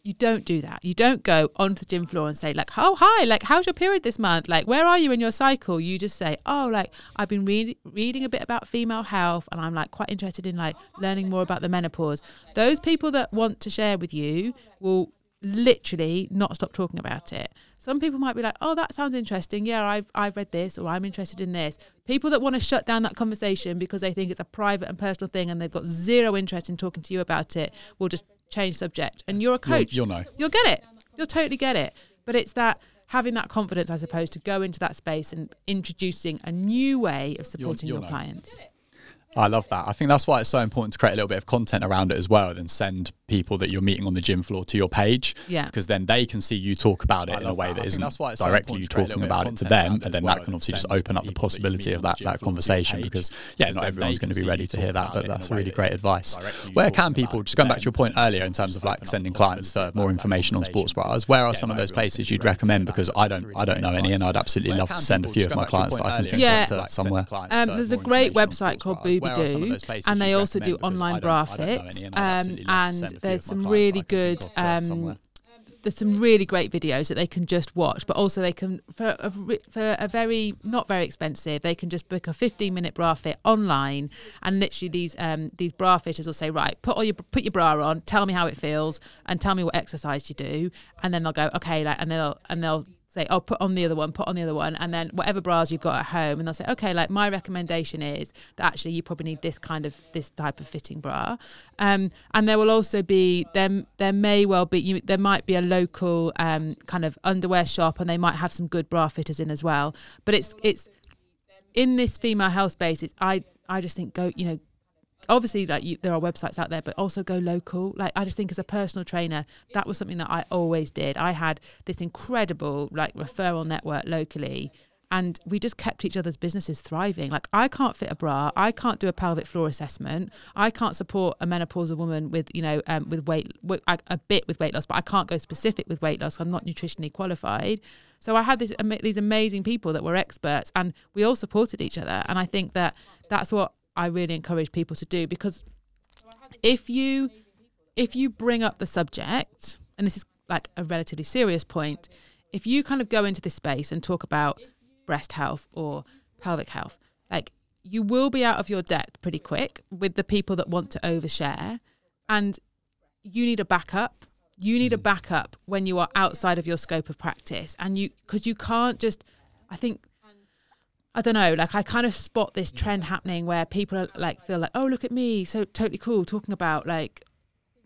You don't do that. You don't go onto the gym floor and say like, oh, hi, like, how's your period this month? Like, where are you in your cycle? You just say, oh, like, I've been reading a bit about female health, and I'm like quite interested in like learning more about the menopause. Those people that want to share with you will literally not stop talking about it. Some people might be like, oh, that sounds interesting. Yeah, I've read this, or I'm interested in this. People that want to shut down that conversation because they think it's a private and personal thing and they've got zero interest in talking to you about it will just change subject. And you're a coach. You'll know. You'll get it. You'll totally get it. But it's that having that confidence, I suppose, to go into that space and introducing a new way of supporting your clients. I love that. I think that's why it's so important to create a little bit of content around it as well, and send people that you're meeting on the gym floor to your page, because then they can see you talk about it in a way that isn't directly you talking about it to them, and then that can obviously just open up the possibility of that conversation, because not everyone's going to be ready to hear that, but that's really great advice. Where can people, just going back to your point earlier in terms of like sending clients for more information on sports bras, where are some of those places you'd recommend? Because I don't know any, and I'd absolutely love to send a few of my clients that I can think of to that somewhere. There's a great website called Do, and they also do online bra fits, and there's some really good there's some really great videos that they can just watch, but also they can for a very not very expensive, they can just book a 15-minute bra fit online, and literally these bra fitters will say, right, put your bra on, tell me how it feels, and tell me what exercise you do, and then they'll go, okay, like, and they'll say, oh, put on the other one, and then whatever bras you've got at home, and they'll say, okay, like, my recommendation is that actually you probably need this type of fitting bra, and there will also be there might be a local kind of underwear shop, and they might have some good bra fitters in as well. But it's in this female health space, I just think obviously, like, there are websites out there, but also go local. Like, I just think as a personal trainer, that was something that I always did. I had this incredible like referral network locally, And we just kept each other's businesses thriving. Like, I can't fit a bra. I can't do a pelvic floor assessment. I can't support a menopausal woman with, you know, with a bit with weight loss, but I can't go specific with weight loss. I'm not nutritionally qualified. So I had these amazing people that were experts, and we all supported each other. And I think that that's what I really encourage people to do, because if you bring up the subject, and this is like a relatively serious point, if you kind of go into this space and talk about breast health or pelvic health, like, you will be out of your depth pretty quick with the people that want to overshare, and you need a backup. You need a backup when you are outside of your scope of practice, and because you can't just, I don't know, like, I kind of spot this trend happening where people are like, feel like, oh, look at me, so totally cool, talking about like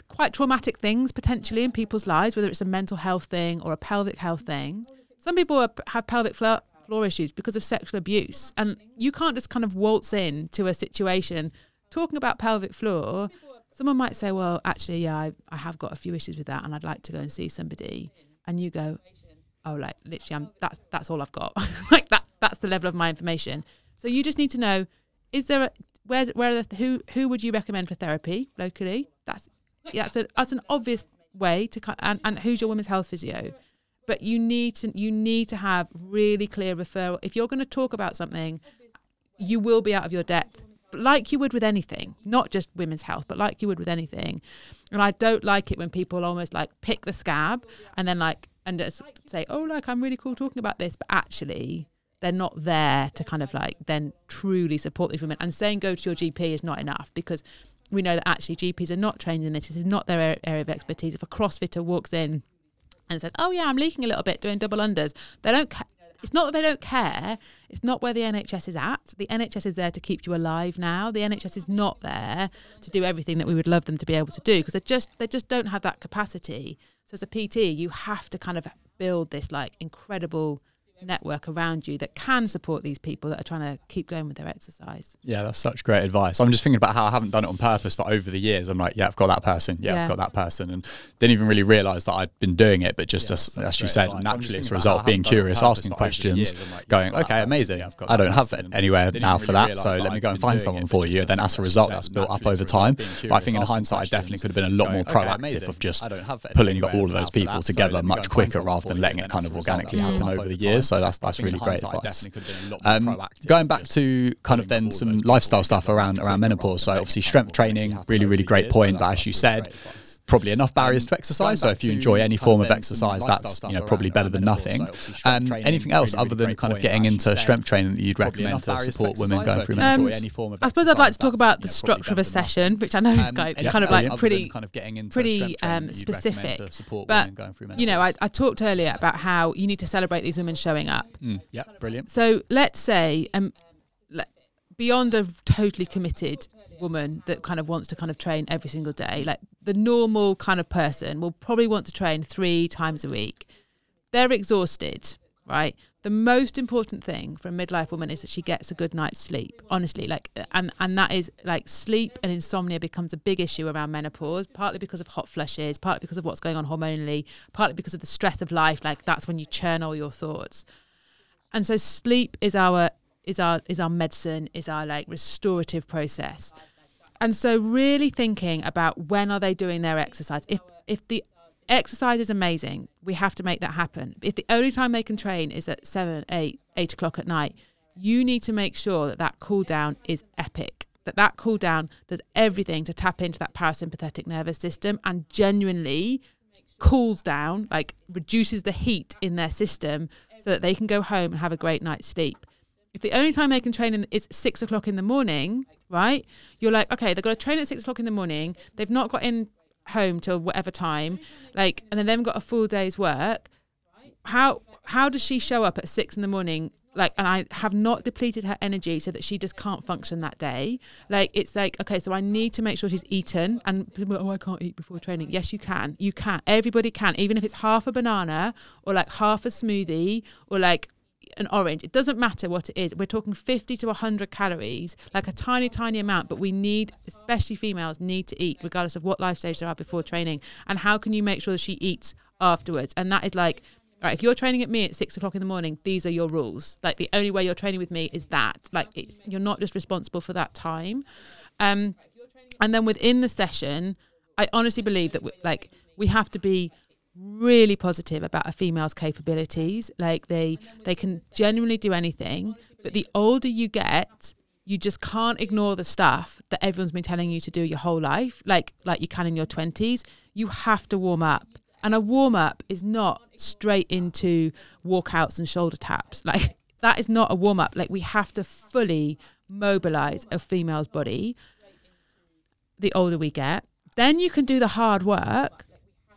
quite traumatic things potentially in people's lives, whether it's a mental health thing or a pelvic health thing. Some people have pelvic floor issues because of sexual abuse, and you can't just kind of waltz in to a situation talking about pelvic floor. Someone might say, well, actually, yeah, I have got a few issues with that, and I'd like to go and see somebody. And you go, oh, like, literally, that's all I've got. Like, that's the level of my information. So you just need to know, is there who would you recommend for therapy locally? That's an obvious way to, and who's your women's health physio? But you need to have really clear referral. If you're going to talk about something, you will be out of your depth, like you would with anything, not just women's health, but like you would with anything. And I don't like it when people almost like pick the scab and then like, and just say, oh, like, I'm really cool talking about this, but actually they're not there to kind of like then truly support these women. And saying go to your GP is not enough, because we know that actually GPs are not trained in this. This is not their area of expertise. If a CrossFitter walks in and says, oh yeah, I'm leaking a little bit doing double unders, they don't it's not that they don't care. It's not where the NHS is at. The NHS is there to keep you alive now. The NHS is not there to do everything that we would love them to be able to do, because they just don't have that capacity. So as a PT, you have to kind of build this like incredible network around you that can support these people that are trying to keep going with their exercise. Yeah, that's such great advice. I'm just thinking about how I haven't done it on purpose, but over the years I'm like, yeah, I've got that person. Yeah, I've got that person, and didn't even really realise that I'd been doing it, but just as you said, naturally it's a result of being curious, asking questions, going, okay, amazing, I don't have it anywhere now for that, so let me go and find someone for you. And then as a result, that's built up over time. But I think in hindsight, I definitely could have been a lot more proactive of just pulling all of those people together much quicker rather than letting it kind of organically happen over the years. So that's really great advice. Going back to kind of then some lifestyle stuff around menopause. So obviously strength training, really great point. But as you said, probably enough barriers to exercise. So if you enjoy any form of exercise, that's probably better than nothing. Anything else other than kind of getting into strength training that you'd recommend to support women going through menopause? I suppose I'd like to talk about the structure of a session, which I know is kind of like pretty specific. But I talked earlier about how you need to celebrate these women showing up. Yeah, brilliant. So let's say beyond a totally committed woman that kind of wants to kind of train every single day, like the normal kind of person will probably want to train 3 times a week. They're exhausted, right? The most important thing for a midlife woman is that she gets a good night's sleep, honestly. Like, and that is like sleep and insomnia becomes a big issue around menopause, partly because of hot flushes, partly because of what's going on hormonally, partly because of the stress of life. Like, that's when you churn all your thoughts. And so sleep is our medicine, is our like restorative process. And so really thinking about when are they doing their exercise. If the exercise is amazing, we have to make that happen. If the only time they can train is at 7, 8 o'clock at night, you need to make sure that cool down is epic, that cool down does everything to tap into that parasympathetic nervous system and genuinely cools down, like reduces the heat in their system so that they can go home and have a great night's sleep. If the only time they can train is 6 o'clock in the morning, right? You're like, okay, they've got to train at 6 o'clock in the morning. They've not got in home till whatever time, like, and then they've got a full day's work. How does she show up at 6 in the morning? Like, and I have not depleted her energy so that she just can't function that day. Like, it's like, okay, so I need to make sure she's eaten. And people are like, oh, I can't eat before training. Yes, you can. You can. Everybody can. Even if it's half a banana or like half a smoothie or like an orange, it doesn't matter what it is. We're talking 50 to 100 calories, like a tiny amount, but we need, especially females, need to eat regardless of what life stage they are before training. And how can you make sure that she eats afterwards? And that is like right, if you're training at me at 6 o'clock in the morning, these are your rules. Like, the only way you're training with me is that. Like, you're not just responsible for that time. And then within the session, I honestly believe that we have to be really positive about a female's capabilities. Like, they can genuinely do anything, but the older you get, you just can't ignore the stuff that everyone's been telling you to do your whole life, like you can in your 20s. You have to warm up. And a warm-up is not straight into walkouts and shoulder taps. Like, that is not a warm-up. Like, we have to fully mobilise a female's body the older we get. Then you can do the hard work,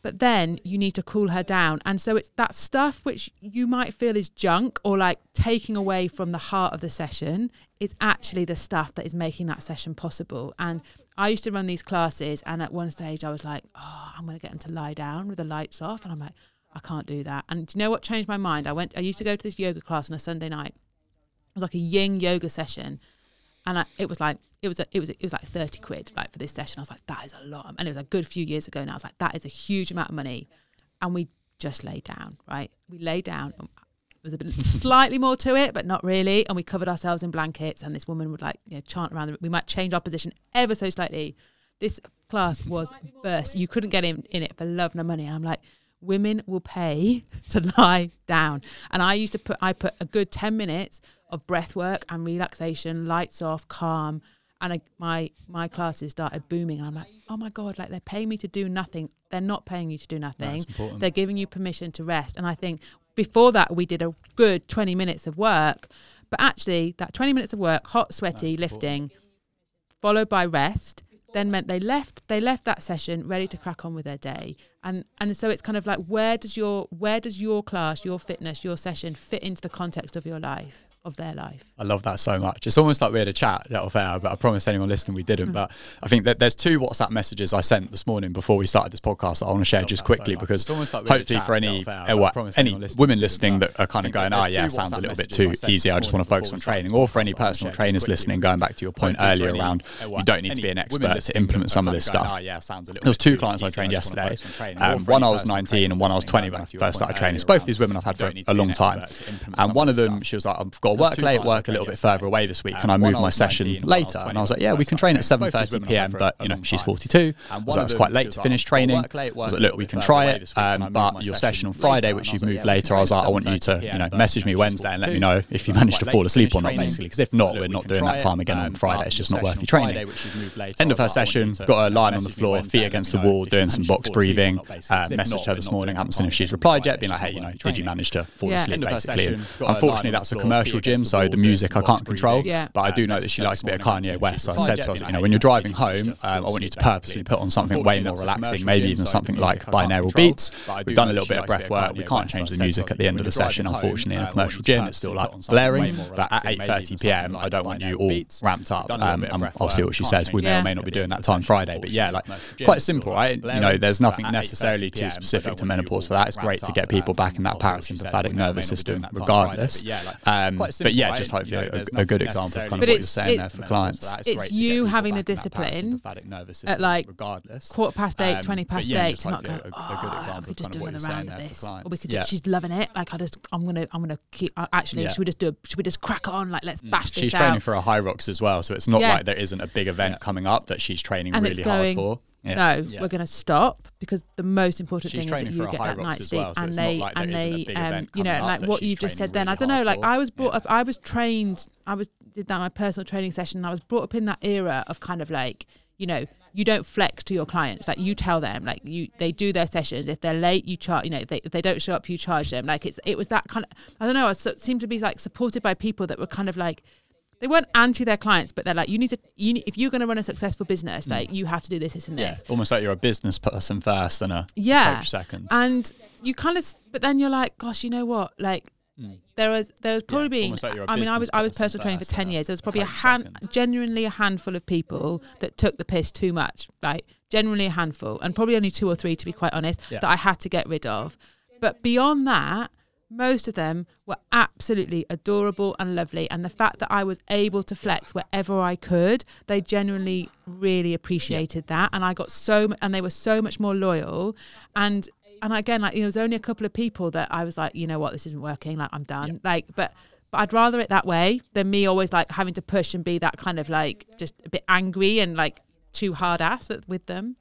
but then you need to cool her down. And so it's that stuff which you might feel is junk or like taking away from the heart of the session is actually the stuff that is making that session possible. And I used to run these classes, and at one stage I was like, oh, I'm going to get them to lie down with the lights off. And I'm like, I can't do that. And do you know what changed my mind? I used to go to this yoga class on a Sunday night. It was like a yin yoga session. And it was like 30 quid like for this session. I was like, that is a lot. And it was a good few years ago now. I was like, that is a huge amount of money. And we just lay down, right? We lay down. There was a bit slightly more to it, but not really. And we covered ourselves in blankets. And this woman would chant around. We might change our position ever so slightly. This class was burst. You couldn't get in it for love nor money. And I'm like, women will pay to lie down. And I put a good 10 minutes of breath work and relaxation, lights off, calm. And my classes started booming. And I'm like, oh my God, like, they're paying me to do nothing. They're not paying you to do nothing. They're giving you permission to rest. And I think before that, we did a good 20 minutes of work. But actually, that 20 minutes of work, hot, sweaty, lifting, followed by rest, then meant they left that session ready to crack on with their day. And so it's kind of like, where does your class, your fitness, your session fit into the context of your life, of their life? I love that so much. It's almost like we had a chat that off air, but I promise anyone listening we didn't. But I think that there's 2 WhatsApp messages I sent this morning before we started this podcast that I want to share just quickly, because hopefully for any women listening that are kind of going, yeah, sounds a little bit too easy, I just want to focus on training, or for any personal trainers listening, going back to your point earlier around you don't need to be an expert to implement some of this stuff. There was 2 clients I trained yesterday. One I was 19 and one I was 20 when I first started training. So both of these women I've had for a long time. And one of them, she was like, I've got to work late, work a little bit further away this week. Can I move my session later? And I was like, yeah, we can train at 7:30 p.m. But she's 42. I was like, it's quite late to finish training. I was like, look, we can try it. But your session on Friday, which you've moved later, I was like, I want you to message me Wednesday and let me know if you managed to fall asleep or not, basically. Because if not, we're not doing that time again on Friday. It's just not worth your training. End of her session, got her lying on the floor, feet against the wall, doing some box breathing. Messaged her this morning, haven't seen if she's replied yet, being like, hey, did you manage to fall asleep, basically? And unfortunately, that's a commercial gym, so the music I can't control, but I do know that she likes a bit of Kanye West. So I said to her, when you're driving home, I want you to purposely put on something way more relaxing, maybe even something like binaural beats. We've done a little bit of breath work. We can't change the music at the end of the session, unfortunately, in a commercial gym. It's still like blaring, but at 8:30 p.m, I don't want you all ramped up. I'll see what she says. We may or may not be doing that time Friday, but yeah, like, quite simple, right? There's nothing necessarily too specific to menopause for that. It's great to get people back in that parasympathetic nervous system regardless. But yeah, just hopefully a good example of kind of what you're saying there for clients. It's you having the discipline at like 8:15, 20:08 to not go, I could just do another round of this, or we could just, she's loving it, like I'm gonna keep, actually should we just crack on, like, let's bash this out. She's training for a high rocks as well, so it's not like there isn't a big event coming up that she's training really hard for. No, we're going to stop, because the most important thing is that you get that night's sleep. And they, like what you've just said then, I don't know, like, I was brought up, I did that in my personal training session, and I was brought up in that era of kind of like, you don't flex to your clients. Like, you tell them, like, they do their sessions. If they're late, you charge, if they don't show up, you charge them. Like, it was that kind of, I don't know, I seemed to be like supported by people that were kind of like, they weren't anti their clients, but they're like, if you're going to run a successful business, like, you have to do this and this. Almost like you're a business person first and a coach second. And you kind of, but then you're like, gosh, you know what? Like, there was probably being, like, I was personal training for 10 years. There was probably genuinely a handful of people that took the piss too much, right? Genuinely a handful, and probably only 2 or 3, to be quite honest, that I had to get rid of. But beyond that, most of them were absolutely adorable and lovely. And the fact that I was able to flex wherever I could, they genuinely really appreciated that. And I got and they were so much more loyal. And and again, like, it was only a couple of people that I was like, you know what, this isn't working, like I'm done. Like, but I'd rather it that way than me always like having to push and be that kind of like just a bit angry and like too hard ass with them.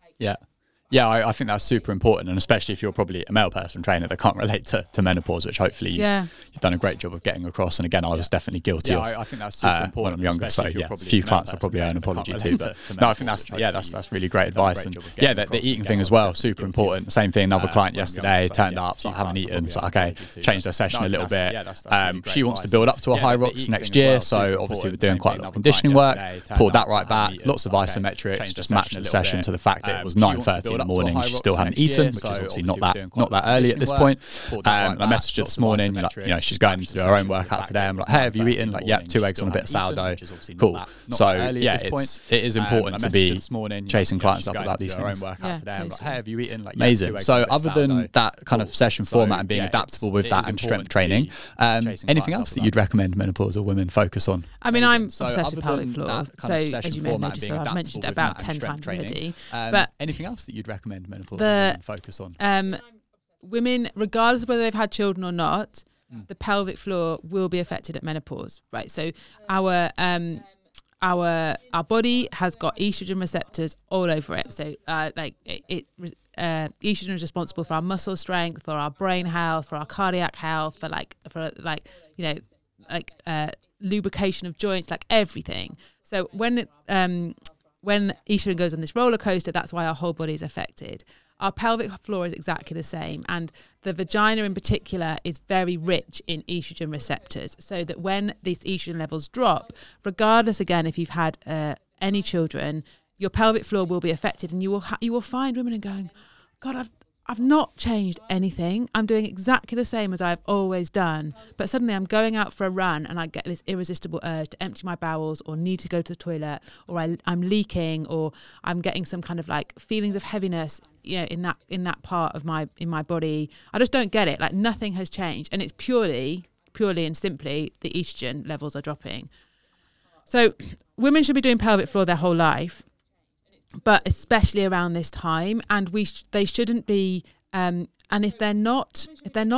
Yeah, I think that's super important, and especially if you're probably a male personal trainer that can't relate to menopause, which hopefully you've done a great job of getting across. And again, I was definitely guilty of. I think that's super important when I'm younger. So a few clients I probably owe an apology to, but no, I think that's really great advice. And the eating thing as well, super important. Same thing. Another client yesterday turned up, so I haven't eaten. So okay, changed their session a little bit. She wants to build up to a high rocks next year, so obviously we're doing quite a lot of conditioning work. Pulled that right back. Lots of isometrics, just matched the session to the fact that it was 9:30 in the morning. She still hadn't eaten, which is obviously not that early at this point. I messaged her this morning, like, you know, she's going to do her own workout today. I'm like, hey, have you eaten? Like, yeah, 2 eggs on a bit of sourdough. Cool. So yeah, it is important to be chasing clients up about these things. Hey, have you eaten? Like, amazing. So other than that kind of session format and being adaptable with that and strength training, anything else that you'd recommend menopausal women focus on? I mean, I'm obsessed with pelvic floor, so as you may have noticed, I've mentioned it about 10 times already. But anything else that you'd recommend menopausal women focus on? Women, regardless of whether they've had children or not, the pelvic floor will be affected at menopause, right? So our body has got estrogen receptors all over it. So estrogen is responsible for our muscle strength, for our brain health, for our cardiac health, for lubrication of joints, like everything. So when estrogen goes on this roller coaster, that's why our whole body is affected. Our pelvic floor is exactly the same, and the vagina in particular is very rich in estrogen receptors, so that when these estrogen levels drop, regardless, again, if you've had any children, your pelvic floor will be affected, and you will find women going, God, I've not changed anything. I'm doing exactly the same as I've always done. But suddenly I'm going out for a run and I get this irresistible urge to empty my bowels or need to go to the toilet, or I'm leaking, or I'm getting some kind of like feelings of heaviness, you know, in that part of my body. I just don't get it. Like, nothing has changed. And it's purely and simply the estrogen levels are dropping. So women should be doing pelvic floor their whole life, but especially around this time, and they shouldn't be. And if they're not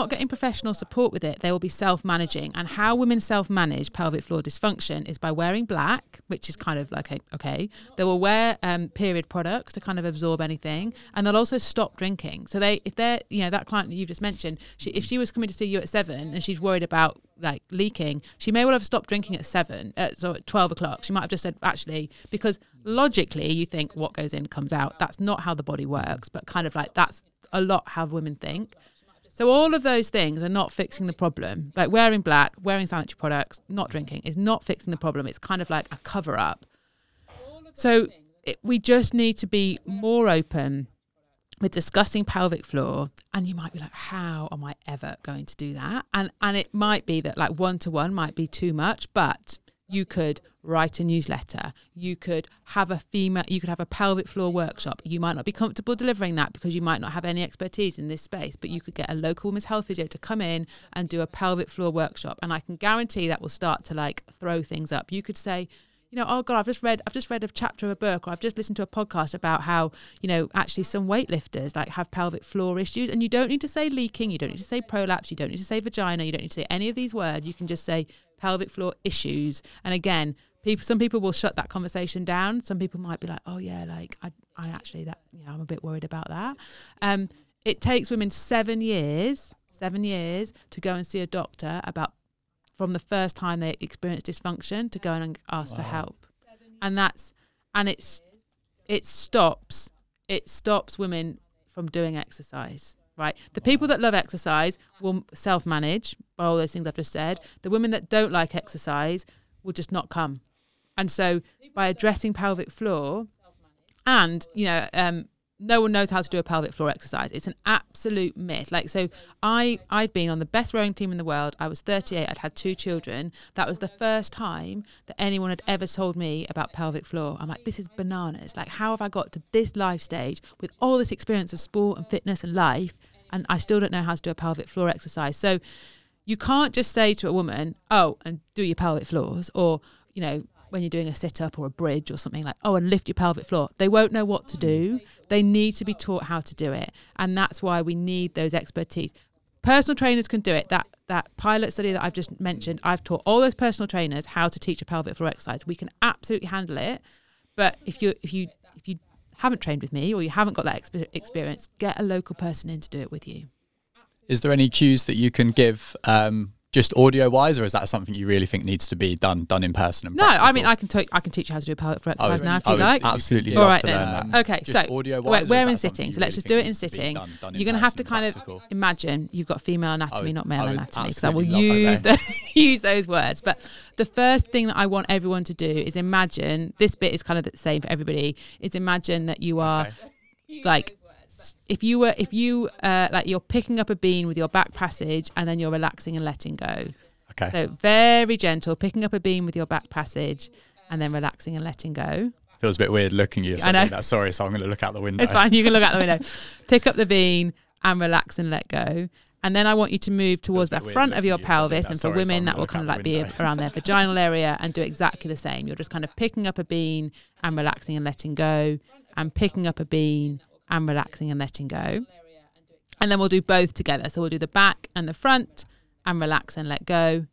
getting professional support with it, they will be self-managing. And how women self-manage pelvic floor dysfunction is by wearing black, which is kind of like, okay. They will wear period products to kind of absorb anything, and they'll also stop drinking. So if they're, you know, that client that you've just mentioned, if she was coming to see you at 7 and she's worried about like leaking, she may well have stopped drinking at 7, so at 12 o'clock. She might have just said, actually, because logically you think what goes in comes out. That's not how the body works, but kind of like that's a lot how women think. So all of those things are not fixing the problem. Like wearing black, wearing sanitary products, not drinking is not fixing the problem. It's kind of like a cover up. So we just need to be more open with discussing pelvic floor. And you might be like, how am I ever going to do that? And it might be that like 1-to-1 might be too much, but you could write a newsletter. You could have a pelvic floor workshop. You might not be comfortable delivering that because you might not have any expertise in this space, but you could get a local women's health physio to come in and do a pelvic floor workshop. And I can guarantee that will start to like throw things up. You could say, you know, oh God, I've just read a chapter of a book, or I've just listened to a podcast about how, you know, actually some weightlifters like have pelvic floor issues. And you don't need to say leaking, you don't need to say prolapse, you don't need to say vagina, you don't need to say any of these words. You can just say pelvic floor issues. And again, some people will shut that conversation down. Some people might be like, oh yeah, like I actually, that, you know, I'm a bit worried about that. It takes women 7 years to go and see a doctor from the first time they experience dysfunction to go and ask for help. And it stops women from doing exercise, right? The people that love exercise will self-manage by all those things I've just said. The women that don't like exercise will just not come. And so by addressing pelvic floor, and, you know, no one knows how to do a pelvic floor exercise. It's an absolute myth. Like, so I'd been on the best rowing team in the world. I was 38. I'd had 2 children. That was the first time that anyone had ever told me about pelvic floor. I'm like, this is bananas. Like, how have I got to this life stage with all this experience of sport and fitness and life, and I still don't know how to do a pelvic floor exercise? So you can't just say to a woman, oh, and do your pelvic floors, or, you know, when you're doing a sit-up or a bridge or something, like, oh, and lift your pelvic floor. They won't know what to do. They need to be taught how to do it. And that's why we need those expertise. Personal trainers can do it. That pilot study that I've just mentioned, I've taught all those personal trainers how to teach a pelvic floor exercise. We can absolutely handle it. But if you haven't trained with me or you haven't got that experience, get a local person in to do it with you. Is there any cues that you can give just audio wise, or is that something you really think needs to be done in person? And no, practical? I mean, I can teach you how to do a pelvic floor exercise now if you would like. Absolutely. All love right to then. learn that. Okay, Just so audio-wise, we're or is in that sitting, something so you let's really just do it think in needs to be sitting. done in You're going to have to person, kind of practical? imagine you've got female anatomy, not male anatomy, because I will absolutely love use use those words. But the first thing that I want everyone to do is imagine, this bit is kind of the same for everybody, is imagine that you are like, if you like you're picking up a bean with your back passage and then you're relaxing and letting go. Okay. So very gentle, picking up a beam with your back passage and then relaxing and letting go. Feels a bit weird looking at you. I know. Sorry, so I'm going to look out the window. It's fine. You can look out the window. Pick up the bean and relax and let go. And then I want you to move towards the front of your pelvis. And for women, that will kind of like be around their vaginal area, and do exactly the same. You're just kind of picking up a bean and relaxing and letting go, and picking up a bean and relaxing and letting go. And then we'll do both together. So we'll do the back and the front and relax and let go,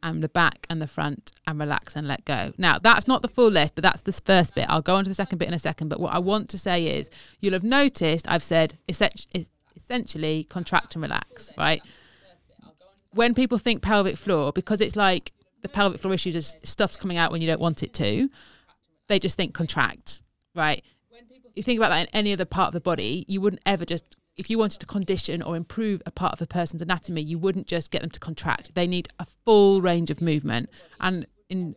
and the back and the front and relax and let go. Now, that's not the full lift, but that's the first bit. I'll go on to the second bit in a second. But what I want to say is, you'll have noticed I've said essentially contract and relax, right? When people think pelvic floor, because it's like the pelvic floor issue is stuff's coming out when you don't want it to, they just think contract, right? You think about that in any other part of the body, you wouldn't ever just, if you wanted to condition or improve a part of a person's anatomy, you wouldn't just get them to contract. They need a full range of movement. And in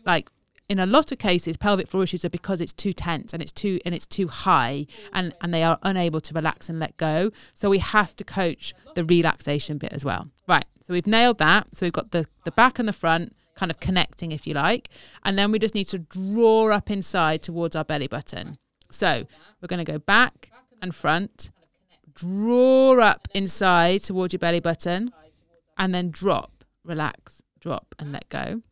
a lot of cases, pelvic floor issues are because it's too tense and it's too high, and they are unable to relax and let go. So we have to coach the relaxation bit as well. Right. So we've nailed that. So we've got the back and the front kind of connecting, if you like. And then we just need to draw up inside towards our belly button. So we're going to go back and front, draw up inside towards your belly button, and then drop, relax, drop, and let go.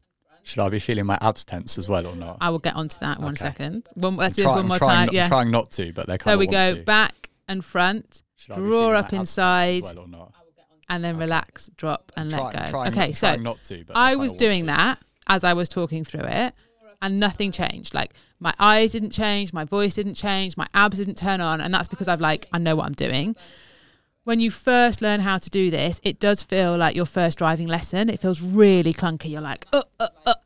Should I be feeling my abs tense as well or not? I will get onto that in 1 second. Let's do I'm this one more time. I'm trying not to, but they're kind of So we go back and front, draw up inside, well or not? and then relax, drop, and let go. Okay, so not to, but I was doing that as I was talking through it, and nothing changed. Like, my eyes didn't change, my voice didn't change, my abs didn't turn on, and that's because I know what I'm doing. When you first learn how to do this, it does feel like your first driving lesson. It feels really clunky. You're like,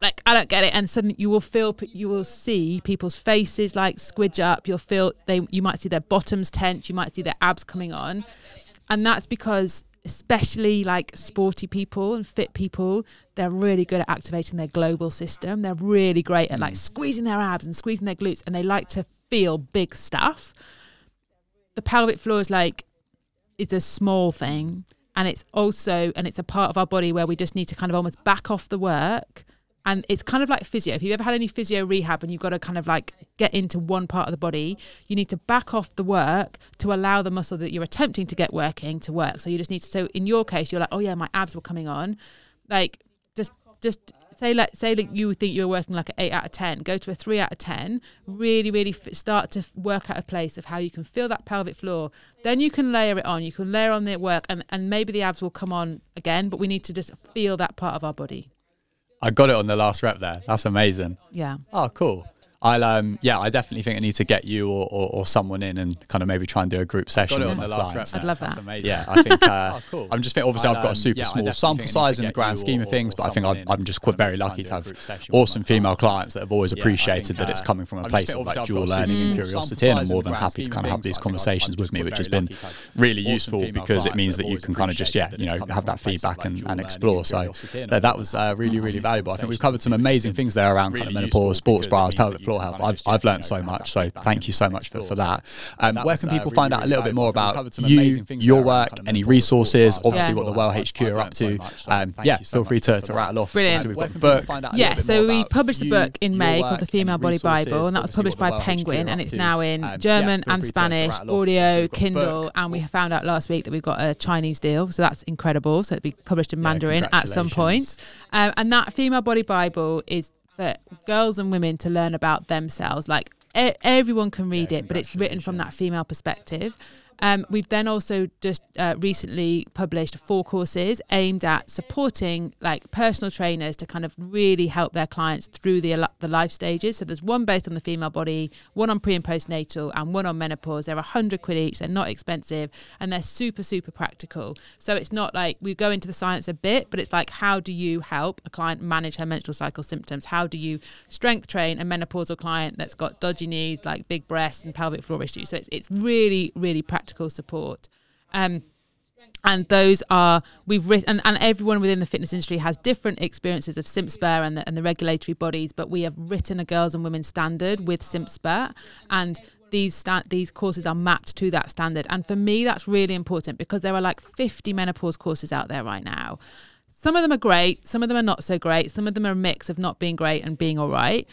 like, I don't get it. And suddenly you will see people's faces like squidge up. You might see their bottoms tense. You might see their abs coming on. And that's because, especially like sporty people and fit people, they're really good at activating their global system. They're really great at like squeezing their abs and squeezing their glutes, and they like to feel big stuff. The pelvic floor is like, it's a small thing, and it's a part of our body where we just need to kind of almost back off the work. And it's kind of like physio. If you've ever had any physio rehab and you've got to kind of like get into one part of the body, you need to back off the work to allow the muscle that you're attempting to get working to work. So you just need to, so in your case, you're like, oh yeah, my abs were coming on. Like, just say that you think you're working like an 8 out of 10, go to a 3 out of 10, really start to work out a place of how you can feel that pelvic floor. Then you can layer it on. You can layer on the work, and maybe the abs will come on again, but we need to just feel that part of our body. I got it on the last rep there. That's amazing. Yeah. Oh, cool. I definitely think I need to get you or someone in and kind of maybe try and do a group session with my clients. I'd love that. Yeah, I think cool. I'm just thinking, obviously I've got a super small sample size in the grand scheme of things, but I think I'm just quite very lucky to have awesome female clients that have always appreciated that it's coming from a place of like dual learning and curiosity, and I'm more than happy to kind of have these conversations with me, which has been really useful because it means that you can kind of just have that feedback and explore. So that was really, really valuable. I think we've covered some amazing things there around kind of menopause, sports bras, pelvic floor health. I've learned so much, so thank you so much for that. Where can people find out a little bit more about you, your work, any resources, obviously what the Well HQ are up to? Feel free to rattle off. Brilliant. So we've got the book. Yeah, so we published the book in May called The Female Body Bible, and that was published by Penguin, and it's now in German and Spanish, audio, Kindle, and we found out last week that we've got a Chinese deal, so that's incredible. So it'll be published in Mandarin at some point. And that Female Body Bible is for girls and women to learn about themselves. Like everyone can read it, but it's written from that female perspective. We've then also just recently published 4 courses aimed at supporting like personal trainers to kind of really help their clients through the life stages. So there's one based on the female body, one on pre and postnatal, and one on menopause. They're £100 each. They're not expensive, and they're super, super practical. So it's not like we go into the science a bit, but it's like, how do you help a client manage her menstrual cycle symptoms? How do you strength train a menopausal client that's got dodgy knees, like big breasts and pelvic floor issues? So it's really, really practical support. And those are, we've written, and everyone within the fitness industry has different experiences of SIMSPA and the regulatory bodies, but we have written a girls and women standard with SIMSPA, and these courses are mapped to that standard. And for me, that's really important, because there are like 50 menopause courses out there right now. Some of them are great, some of them are not so great, some of them are a mix of not being great and being all right.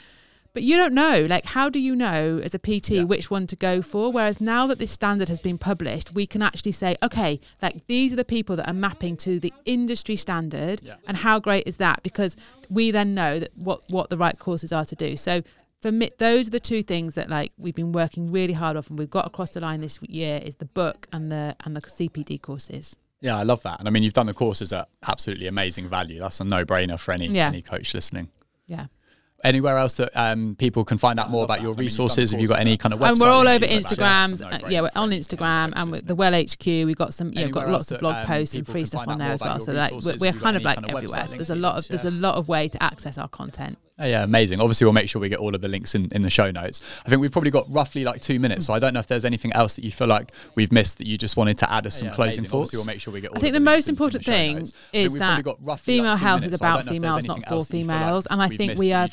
But you don't know, like, how do you know as a PT which one to go for? Whereas now that this standard has been published, we can actually say, okay, like, these are the people that are mapping to the industry standard, and how great is that? Because we then know that what the right courses are to do. So for me, those are the 2 things that like we've been working really hard off, and we've got across the line this year, is the book and the CPD courses. Yeah, I love that. And I mean, you've done the courses at absolutely amazing value. That's a no-brainer for any coach listening. Yeah. Anywhere else that people can find out more about your resources? Have you got any kind of website? And we're all over Instagram. Yeah, we're on Instagram, and with the Well HQ, we've got some. We've got lots of blog posts and free stuff on there as well. So like we're kind of like everywhere. So there's a lot of way to access our content. Oh, yeah, amazing. Obviously, we'll make sure we get all of the links in the show notes. I think we've probably got roughly like 2 minutes, so I don't know if there's anything else that you feel like we've missed that you just wanted to add as some closing thoughts. We'll make sure we get all I think the most important thing is that female health is about females, not for females. And I think we're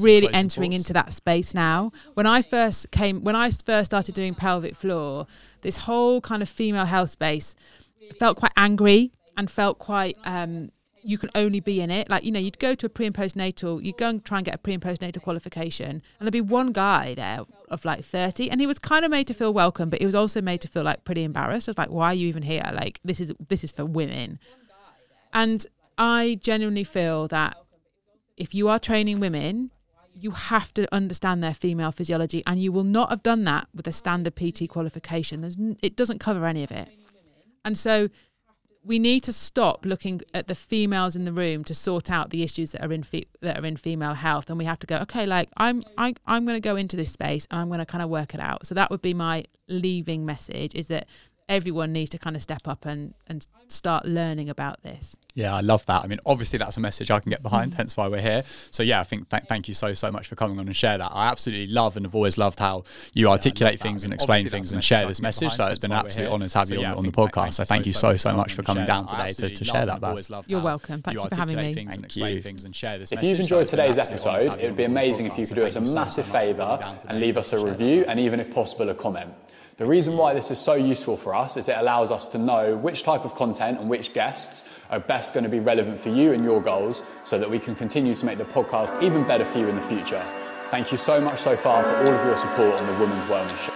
really entering into that space now. When I first started doing pelvic floor, this whole kind of female health space felt quite angry and felt quite you can only be in it. Like, you know, you'd go to a pre and postnatal, you'd go and try and get a pre and postnatal qualification, and there'd be one guy there of like 30, and he was kind of made to feel welcome, but he was also made to feel like pretty embarrassed. I was like, why are you even here? Like, this is for women. And I genuinely feel that if you are training women, you have to understand their female physiology, and you will not have done that with a standard PT qualification. It doesn't cover any of it. And so we need to stop looking at the females in the room to sort out the issues that are in female health, and we have to go, okay, like I'm going to go into this space and I'm going to kind of work it out. So that would be my leaving message, is that everyone needs to kind of step up and start learning about this. Yeah, I love that. I mean, obviously that's a message I can get behind, hence why we're here. So yeah, I think thank you so much for coming on and share that. I absolutely love and have always loved how you articulate things and explain things and share this message. So it's been an absolute honour to have you on the podcast. So thank you so much for coming down today to share that, Baz. You're welcome. Thank you for having me. Thank you. If you've enjoyed today's episode, it would be amazing if you could do us a massive favour and leave us a review, and even if possible a comment. The reason why this is so useful for us is it allows us to know which type of content and which guests are best going to be relevant for you and your goals, so that we can continue to make the podcast even better for you in the future. Thank you so much so far for all of your support on the Women's Wellness Show.